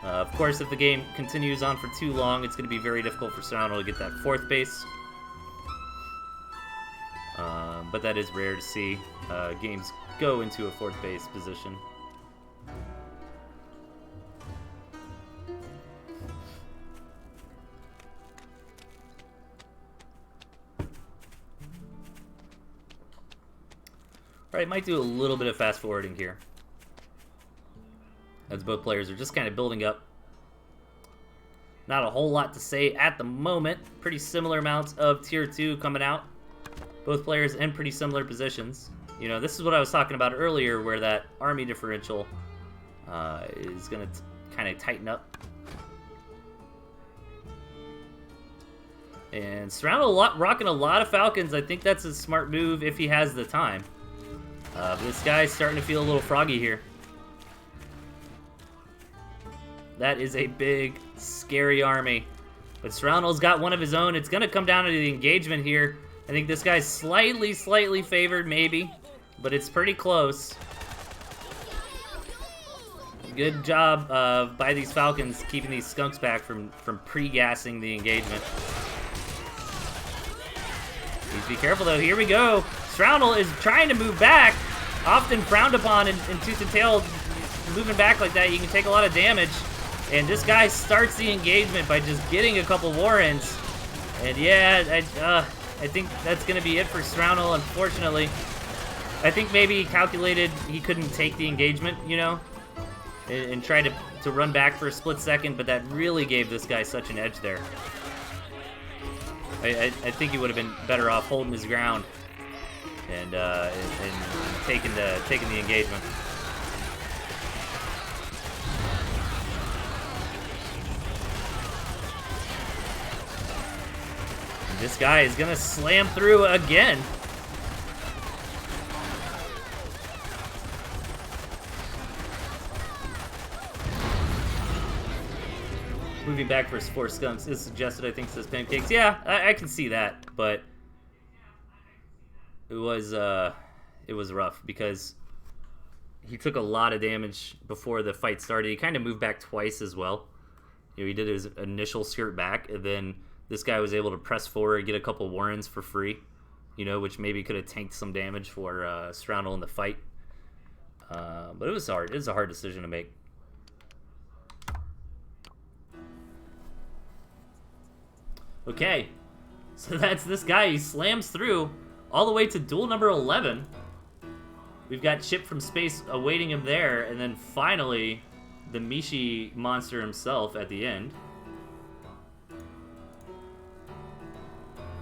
Of course, if the game continues on for too long, it's going to be very difficult for Stroundle to get that 4th base. But that is rare to see games go into a 4th base position. Alright, might do a little bit of fast forwarding here, as both players are just kind of building up. Not a whole lot to say at the moment. Pretty similar amounts of tier 2 coming out. Both players in pretty similar positions. You know, this is what I was talking about earlier, where that army differential is going to kind of tighten up. And Stroundle rocking a lot of Falcons. I think that's a smart move if he has the time. But this guy's starting to feel a little froggy here. That is a big, scary army. But Strownel's got one of his own. It's going to come down to the engagement here. I think this guy's slightly favored, maybe. But it's pretty close. Good job by these Falcons keeping these skunks back from pre-gassing the engagement. Please be careful, though. Here we go. Strownel is trying to move back. Often frowned upon in Tooth and Tail. Moving back like that, you can take a lot of damage. And this guy starts the engagement by just getting a couple Warrens. And yeah, I think that's going to be it for Strownel, unfortunately. I think maybe he calculated he couldn't take the engagement, you know, and tried to run back for a split second, but that really gave this guy such an edge there. I think he would have been better off holding his ground and taking the engagement. This guy is gonna slam through again. Moving back for his 4 skunks is suggested, I think, says pancakes. Yeah, I can see that, but it was rough because he took a lot of damage before the fight started. He kind of moved back twice as well. You know, he did his initial skirt back, and then this guy was able to press forward, get a couple Warrens for free, you know, which maybe could have tanked some damage for Strownel in the fight. But it was hard. It was a hard decision to make. Okay, so that's this guy. He slams through all the way to duel number 11. We've got Chip from space awaiting him there, and then finally the Mishi monster himself at the end.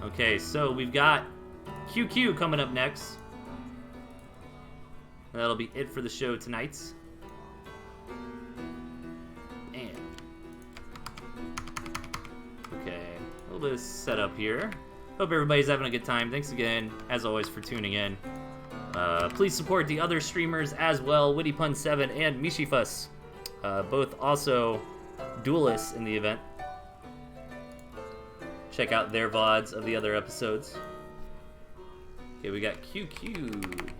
Okay, so we've got QQ coming up next. That'll be it for the show tonight. And okay, a little bit of setup here. Hope everybody's having a good time. Thanks again, as always, for tuning in. Please support the other streamers as well, WittyPun7 and Mishifus. Both also duelists in the event. Check out their VODs of the other episodes. Okay, we got QQ.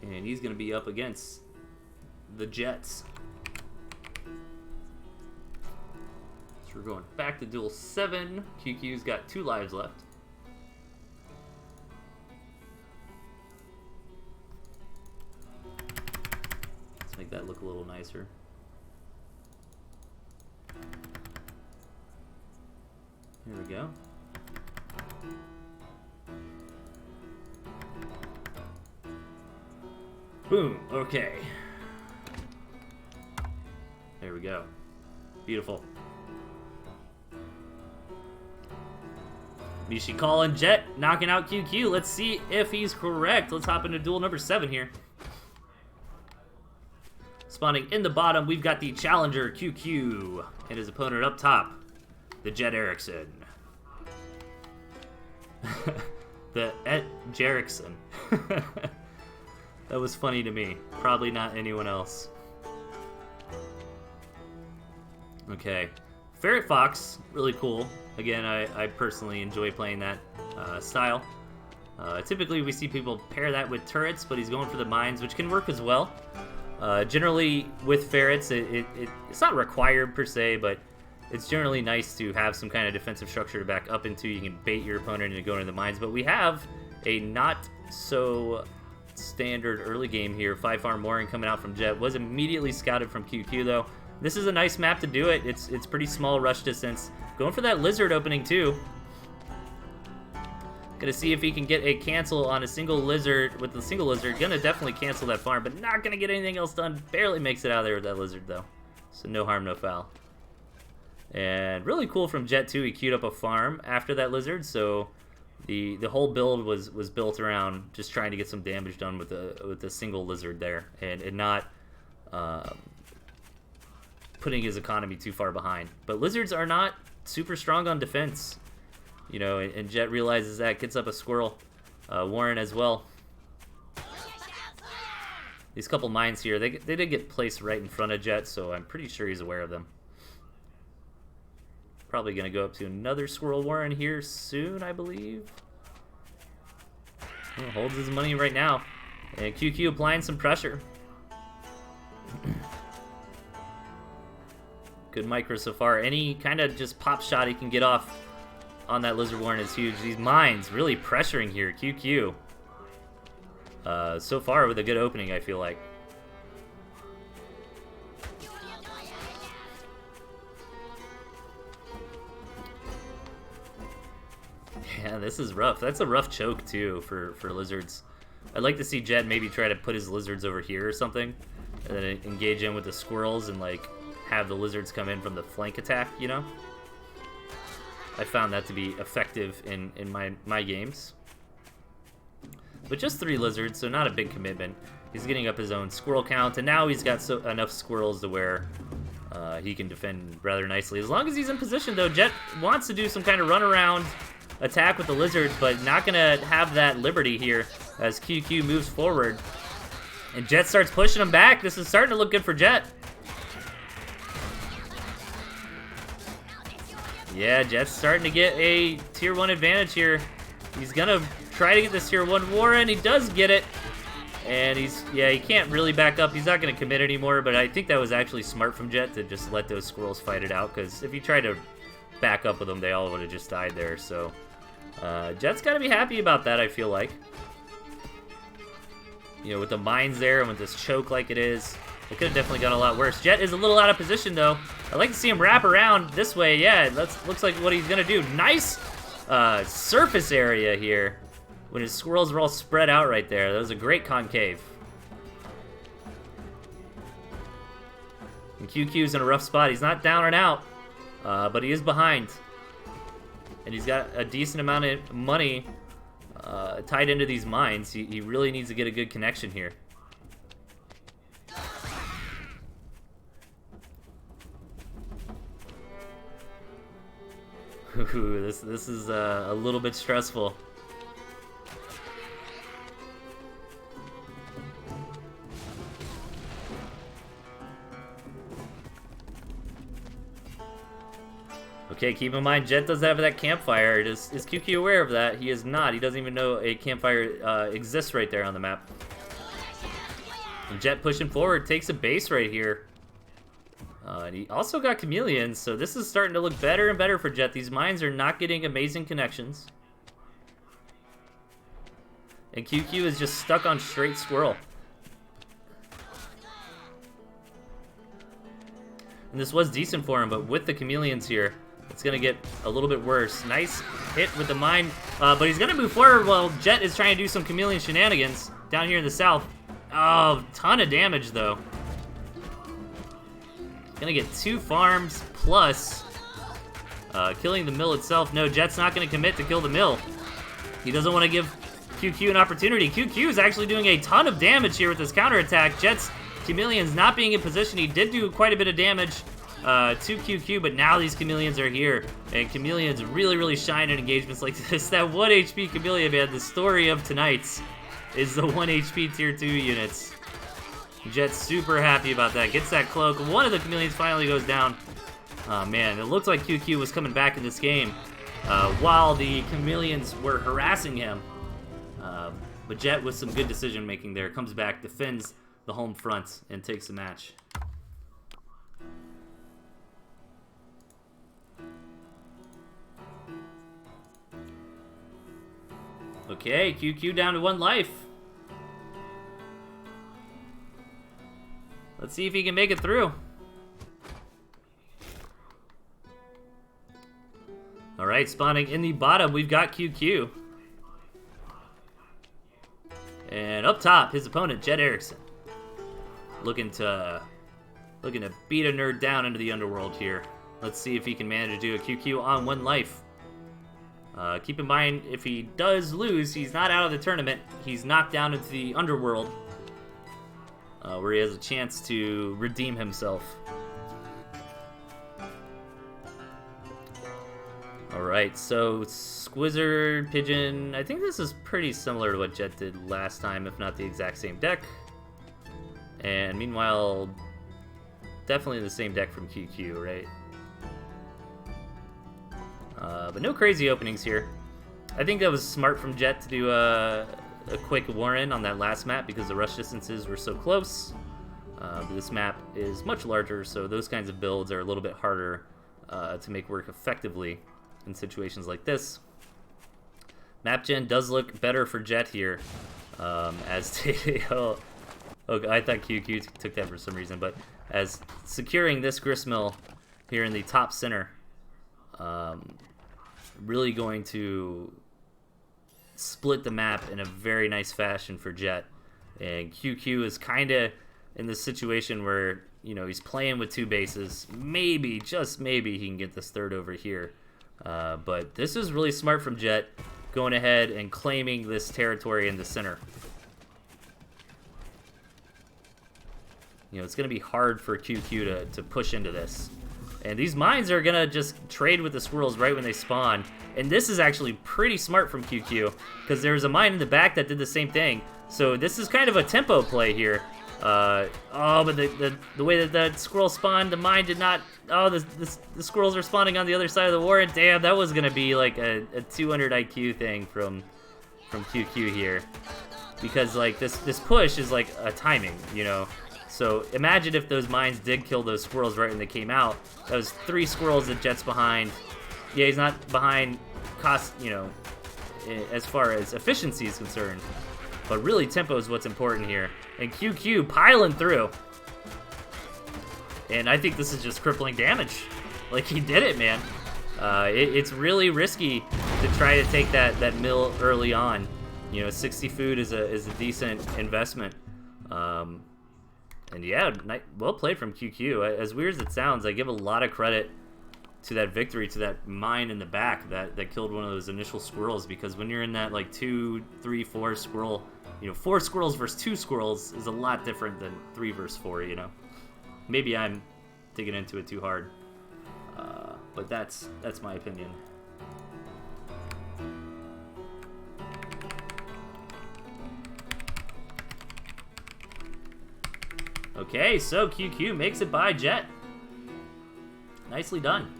And he's going to be up against the Jets. So we're going back to Duel 7. QQ's got 2 lives left. Let's make that look a little nicer. Here we go. Boom. Okay. There we go. Beautiful. Mishi calling Jet, knocking out QQ. Let's see if he's correct. Let's hop into duel number 7 here. Spawning in the bottom, we've got the challenger QQ and his opponent up top, the Jet Erickson. The Et Jerickson. That was funny to me. Probably not anyone else. Okay. Ferret Fox, really cool. Again, I personally enjoy playing that style. Typically, we see people pair that with turrets, but he's going for the mines, which can work as well. Generally, with ferrets, it's not required per se, but it's generally nice to have some kind of defensive structure to back up into. You can bait your opponent into going into the mines, but we have a not so standard early game here. 5-farm Warren coming out from Jet. Was immediately scouted from QQ, though. This is a nice map to do it. It's pretty small rush distance. Going for that lizard opening, too. Gonna see if he can get a cancel on a single lizard. With the single lizard, gonna definitely cancel that farm, but not gonna get anything else done. Barely makes it out of there with that lizard, though. So no harm, no foul. And really cool from Jet, too. He queued up a farm after that lizard, so the whole build was built around just trying to get some damage done with the single lizard there, and not putting his economy too far behind. But lizards are not super strong on defense, you know, and Jet realizes that, gets up a squirrel. Warren as well. These couple mines here, they did get placed right in front of Jet, so I'm pretty sure he's aware of them. Probably going to go up to another Squirrel Warren here soon, I believe. Oh, holds his money right now. And QQ applying some pressure. Good micro so far. Any kind of just pop shot he can get off on that Lizard Warren is huge. These mines really pressuring here. QQ. So far with a good opening, I feel like. Yeah, this is rough. That's a rough choke, too, for Lizards. I'd like to see Jet maybe try to put his Lizards over here or something, and then engage in with the Squirrels and, like, have the Lizards come in from the flank attack, you know? I found that to be effective in my games. But just 3 Lizards, so not a big commitment. He's getting up his own Squirrel count, and now he's got enough Squirrels to where he can defend rather nicely. As long as he's in position, though, Jet wants to do some kind of runaround attack with the Lizards, but not gonna have that liberty here as QQ moves forward. And Jet starts pushing him back. This is starting to look good for Jet. Yeah, Jet's starting to get a tier 1 advantage here. He's gonna try to get this tier 1 Warren. He does get it. And he can't really back up. He's not gonna commit anymore, but I think that was actually smart from Jet to just let those Squirrels fight it out, because if he tried to back up with them, they all would have just died there. So Jet's got to be happy about that, I feel like. You know, with the mines there and with this choke like it is, it could have definitely gone a lot worse. Jet is a little out of position, though. I'd like to see him wrap around this way. Yeah, looks like what he's going to do. Nice surface area here when his Squirrels are all spread out right there. That was a great concave. And QQ's in a rough spot. He's not down and out, but he is behind. And he's got a decent amount of money tied into these mines. He really needs to get a good connection here. Ooh, this is a little bit stressful. Okay, keep in mind, Jet does have that campfire. Is QQ aware of that? He is not. He doesn't even know a campfire exists right there on the map. And Jet pushing forward, takes a base right here. And he also got chameleons, so this is starting to look better and better for Jet. These mines are not getting amazing connections. And QQ is just stuck on straight Squirrel. And this was decent for him, but with the chameleons here, it's going to get a little bit worse. Nice hit with the mine, but he's going to move forward while Jet is trying to do some chameleon shenanigans down here in the south. Oh, ton of damage, though. Going to get 2 farms plus killing the mill itself. No, Jet's not going to commit to kill the mill. He doesn't want to give QQ an opportunity. QQ is actually doing a ton of damage here with this counterattack. Jet's chameleons not being in position. He did do quite a bit of damage to QQ, but now these chameleons are here, and chameleons really, really shine in engagements like this. That 1 HP chameleon, man, the story of tonight's is the 1 HP tier 2 units. Jet's super happy about that. Gets that cloak. One of the chameleons finally goes down. Oh, man, it looks like QQ was coming back in this game while the chameleons were harassing him. But Jet, with some good decision-making there, comes back, defends the home front, and takes the match. Okay, QQ down to 1 life. Let's see if he can make it through. Alright, spawning in the bottom, we've got QQ. And up top, his opponent, Jet Erickson. Looking to beat a nerd down into the underworld here. Let's see if he can manage to do a QQ on 1 life. Keep in mind, if he does lose, he's not out of the tournament. He's knocked down into the underworld, where he has a chance to redeem himself. Alright, so Squizzard, Pigeon, I think this is pretty similar to what Jet did last time, if not the exact same deck. And meanwhile, definitely the same deck from QQ, right? But no crazy openings here. I think that was smart from Jet to do a quick Warren on that last map because the rush distances were so close. This map is much larger, so those kinds of builds are a little bit harder to make work effectively in situations like this. Map gen does look better for Jet here, as oh, I thought QQ took that for some reason, but as securing this gristmill here in the top center, really going to split the map in a very nice fashion for Jet. And QQ is kind of in this situation where, you know, he's playing with 2 bases. Maybe, just maybe, he can get this third over here. But this is really smart from Jet, going ahead and claiming this territory in the center. You know, it's going to be hard for QQ to push into this. And these mines are going to just trade with the squirrels right when they spawn. And this is actually pretty smart from QQ, because there's a mine in the back that did the same thing. So this is kind of a tempo play here. But the way that that squirrel spawned, the mine did not... Oh, the squirrels are spawning on the other side of the warren. Damn, that was going to be like a 200 IQ thing from QQ here. Because, like, this push is like a timing, you know? So imagine if those mines did kill those squirrels right when they came out. That was 3 squirrels that Jet's behind. Yeah, he's not behind cost, you know, as far as efficiency is concerned. But really, tempo is what's important here. And QQ piling through. And I think this is just crippling damage. Like, he did it, man. It's really risky to try to take that mill early on. You know, 60 food is a decent investment. And yeah, well played from QQ. As weird as it sounds, I give a lot of credit to that victory, to that mine in the back that killed one of those initial squirrels, because when you're in that like 2, 3, 4 squirrel, you know, 4 squirrels versus 2 squirrels is a lot different than 3 versus 4, you know. Maybe I'm digging into it too hard, but that's my opinion. Okay, so QQ makes it by Jet. Nicely done.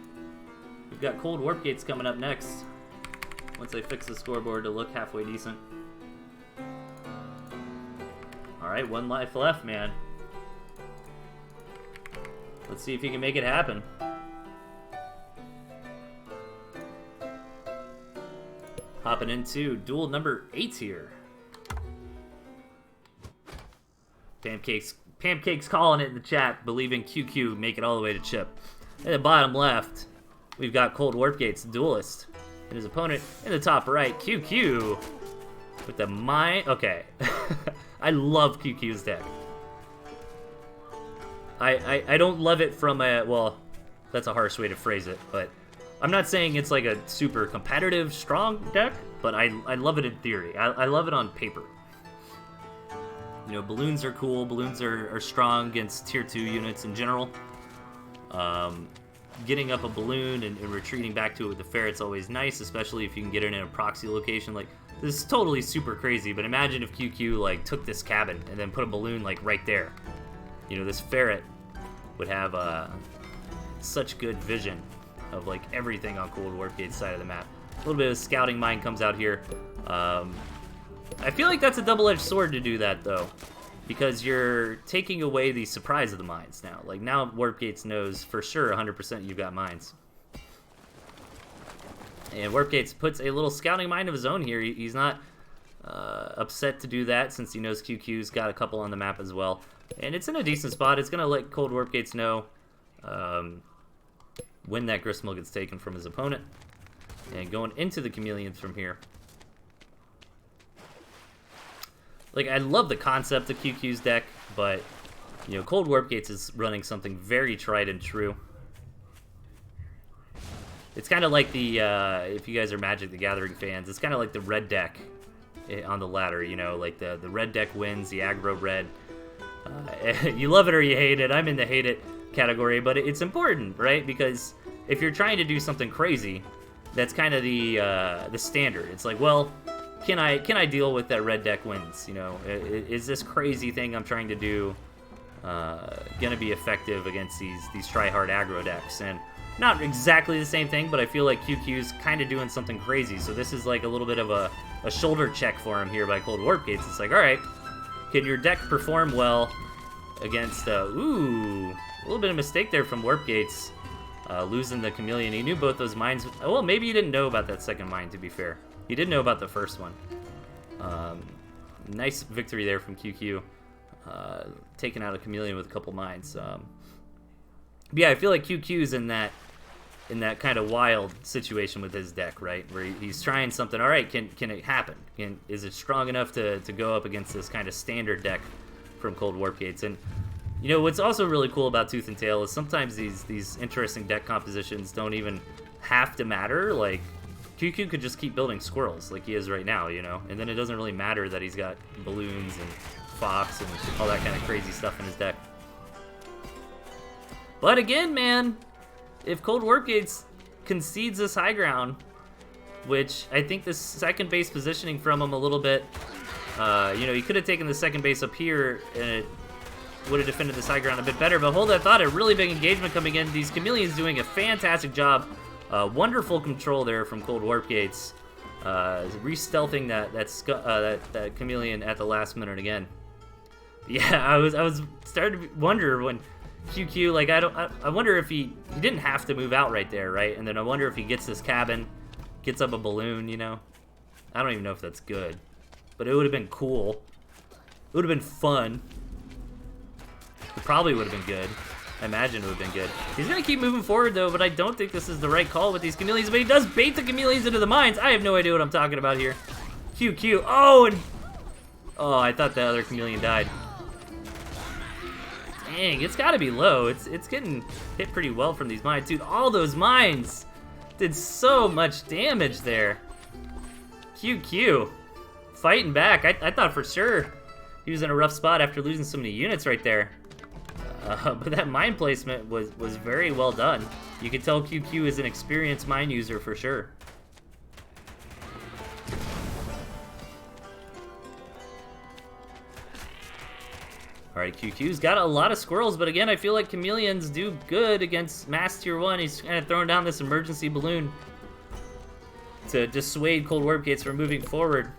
We've got Cold Warp Gates coming up next, once I fix the scoreboard to look halfway decent. Alright, 1 life left, man. Let's see if he can make it happen. Hopping into duel number 8 here. Pancakes calling it in the chat, believing QQ make it all the way to chip. At the bottom left, we've got Cold Warp Gates, Duelist. And his opponent in the top right, QQ. With the mine. Okay. I love QQ's deck. I don't love it from a, well, that's a harsh way to phrase it, but I'm not saying it's like a super competitive, strong deck, but I love it in theory. I love it on paper. You know, balloons are cool. Balloons are strong against tier 2 units in general. Getting up a balloon and retreating back to it with the ferret's always nice, especially if you can get it in a proxy location. Like, this is totally super crazy, but imagine if QQ, like, took this cabin and then put a balloon, like, right there. You know, this ferret would have such good vision of, like, everything on Cold Warp Gate's side of the map. A little bit of scouting mine comes out here. I feel like that's a double-edged sword to do that, though, because you're taking away the surprise of the mines now. Like, now Warp Gates knows for sure 100% you've got mines. And Warp Gates puts a little scouting mine of his own here. He's not upset to do that, since he knows QQ's got a couple on the map as well. And it's in a decent spot. It's going to let Cold Warp Gates know when that gristmill gets taken from his opponent. And going into the chameleons from here. Like, I love the concept of QQ's deck, but, you know, Cold Warp Gates is running something very tried and true. It's kind of like the, if you guys are Magic the Gathering fans, it's kind of like the red deck on the ladder, you know, like the red deck wins, the aggro red. You love it or you hate it. I'm in the hate it category, but it's important, right? Because if you're trying to do something crazy, that's kind of the standard. It's like, well, can I deal with that red deck wins? You know, is this crazy thing I'm trying to do gonna be effective against these try-hard aggro decks. And not exactly the same thing, but I feel like QQ's kind of doing something crazy. So this is like a little bit of a shoulder check for him here by Cold Warp Gates. It's like, all right, can your deck perform well against, ooh, a little bit of mistake there from Warp Gates, losing the Chameleon. He knew both those mines. Well, maybe he didn't know about that second mine, to be fair. He did know about the first one. Nice victory there from QQ, taking out a Chameleon with a couple mines. Yeah, I feel like QQ's in that kind of wild situation with his deck, right? Where he's trying something. All right, can it happen? Is it strong enough to go up against this kind of standard deck from Cold Warp Gates? And you know what's also really cool about Tooth and Tail is sometimes these interesting deck compositions don't even have to matter. Like QQ could just keep building squirrels like he is right now, you know, and then it doesn't really matter that he's got balloons and Fox and all that kind of crazy stuff in his deck. But again, man, if Cold Warp Gates concedes this high ground, which I think this second base positioning from him a little bit, you know, he could have taken the second base up here and it would have defended this high ground a bit better. But hold that thought, a really big engagement coming in. These Chameleons doing a fantastic job. Wonderful control there from Cold Warp Gates, re-stealthing that Chameleon at the last minute again. Yeah, I was starting to wonder when QQ, like, I wonder if he didn't have to move out right there, right? And then I wonder if he gets this cabin, gets up a balloon, you know? I don't even know if that's good, but it would have been cool. It would have been fun. It probably would have been good. I imagine it would have been good. He's going to keep moving forward, though, but I don't think this is the right call with these Chameleons. But he does bait the Chameleons into the mines. I have no idea what I'm talking about here. QQ. Oh, and... Oh, I thought the other Chameleon died. Dang, it's got to be low. It's getting hit pretty well from these mines. Dude, all those mines did so much damage there. QQ. Fighting back. I thought for sure he was in a rough spot after losing so many units right there. But that mine placement was very well done. You can tell QQ is an experienced mine user for sure. Alright, QQ's got a lot of squirrels, but again, I feel like Chameleons do good against Mass Tier 1. He's kind of throwing down this emergency balloon to dissuade Cold Warp Gates from moving forward.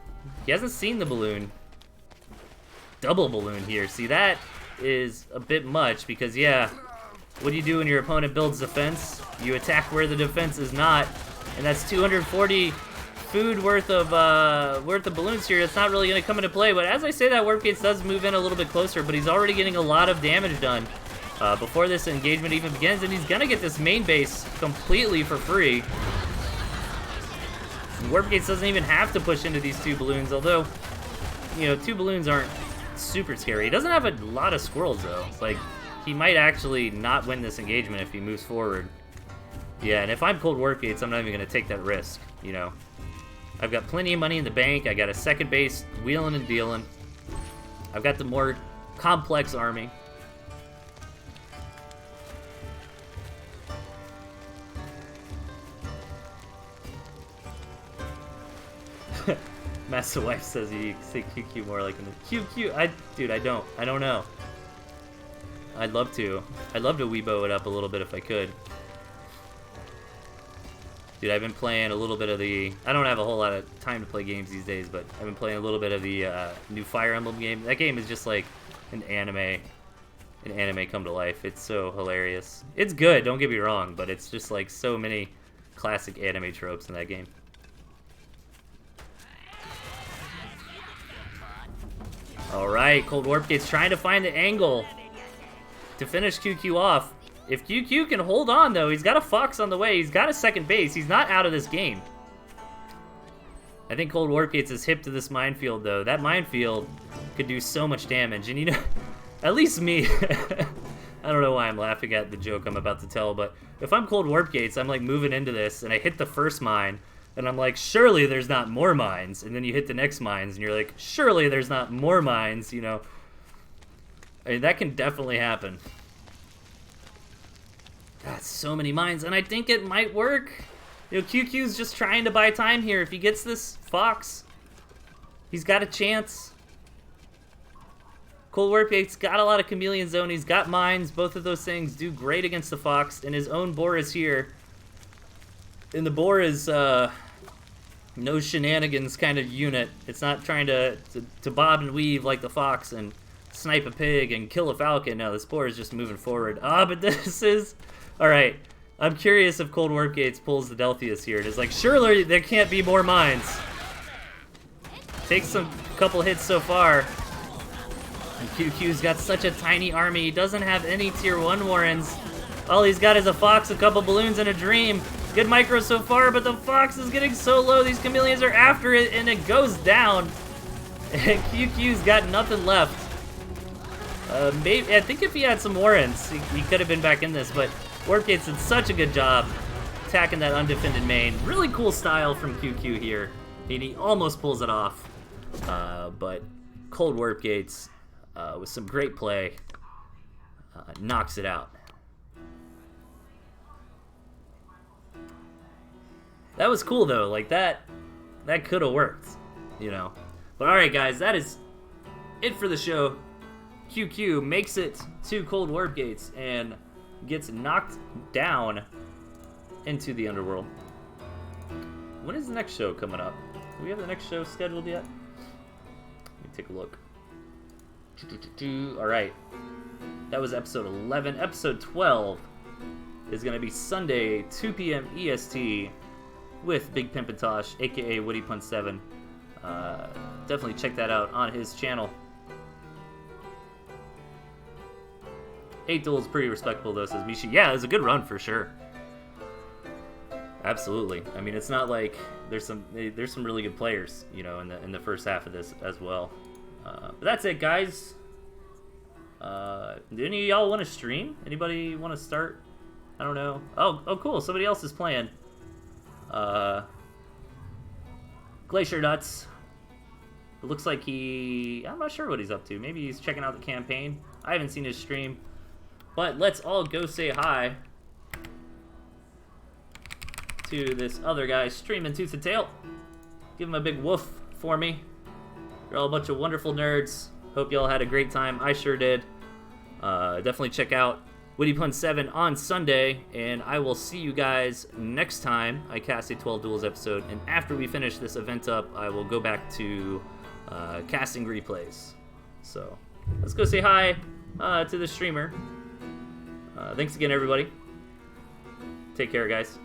He hasn't seen the balloon. Double balloon here. See, that is a bit much because, yeah, what do you do when your opponent builds defense? You attack where the defense is not, and that's 240 food worth of balloons here. It's not really going to come into play, but as I say that, Warp Gates does move in a little bit closer, but he's already getting a lot of damage done before this engagement even begins, and he's going to get this main base completely for free. Warp Gates doesn't even have to push into these two balloons, although, you know, two balloons aren't super scary. He doesn't have a lot of squirrels, though. Like, he might actually not win this engagement if he moves forward. Yeah, and if I'm Cold Warp Gates, I'm not even going to take that risk, you know. I've got plenty of money in the bank. I got a second base wheeling and dealing. I've got the more complex army. Master Wife says you say QQ more like in the QQ. Dude, I don't know. I'd love to Weibo it up a little bit if I could. Dude, I've been playing a little bit of the... I don't have a whole lot of time to play games these days, but I've been playing a little bit of the new Fire Emblem game. That game is just like an anime come to life. It's so hilarious. It's good, don't get me wrong, but it's just like so many classic anime tropes in that game. Alright, Cold Warp Gates trying to find the angle to finish QQ off. If QQ can hold on, though, he's got a Fox on the way. He's got a second base. He's not out of this game. I think Cold Warp Gates is hip to this minefield, though. That minefield could do so much damage. And, you know, at least me, I don't know why I'm laughing at the joke I'm about to tell, but if I'm Cold Warp Gates, I'm, like, moving into this, and I hit the first mine, and I'm like, surely there's not more mines. And then you hit the next mines, and you're like, surely there's not more mines, you know. I mean, that can definitely happen. God, so many mines, and I think it might work. You know, QQ's just trying to buy time here. If he gets this Fox, he's got a chance. Cold Warp-Gate's got a lot of Chameleon Zone. He's got Mines. Both of those things do great against the Fox. And his own Boar is here. And the Boar is no shenanigans kind of unit. It's not trying to bob and weave like the Fox and snipe a pig and kill a falcon. No, this Boar is just moving forward. But this is... Alright, I'm curious if Cold Warp-Gates pulls the Delthius here. It's like, surely there can't be more Mines. Takes a couple hits so far. And QQ's got such a tiny army. He doesn't have any tier 1 Warrens. All he's got is a Fox, a couple Balloons, and a Dream. Good micro so far, but the Fox is getting so low. These Chameleons are after it, and it goes down. And QQ's got nothing left. Maybe I think if he had some Warrens, he could have been back in this, but Warp-Gates did such a good job attacking that undefended main. Really cool style from QQ here. And he almost pulls it off. But Cold Warp-Gates, with some great play, knocks it out. That was cool though, like that could have worked, you know. But alright guys, that is it for the show. QQ makes it to Cold Warp-Gates and gets knocked down into the underworld. When is the next show coming up? Do we have the next show scheduled yet? Let me take a look. Alright. That was episode 11. Episode 12 is going to be Sunday, 2 p.m. EST with Big Pimpintosh, aka WoodyPun7. Definitely check that out on his channel. 8 duels, pretty respectable though, says Mishi. Yeah, it was a good run for sure. Absolutely. I mean, it's not like there's some really good players, you know, in the first half of this as well. But that's it, guys. Do any of y'all want to stream? Anybody want to start? I don't know. Oh, cool. Somebody else is playing. Glacier Nuts. It looks like I'm not sure what he's up to. Maybe he's checking out the campaign. I haven't seen his stream. But let's all go say hi to this other guy streaming Tooth and Tail. Give him a big woof for me. You're all a bunch of wonderful nerds. Hope y'all had a great time. I sure did. Definitely check out WoodyPun7 on Sunday, and I will see you guys next time I cast a 12 Duels episode. And after we finish this event up, I will go back to casting replays. So let's go say hi to the streamer. Thanks again, everybody. Take care, guys.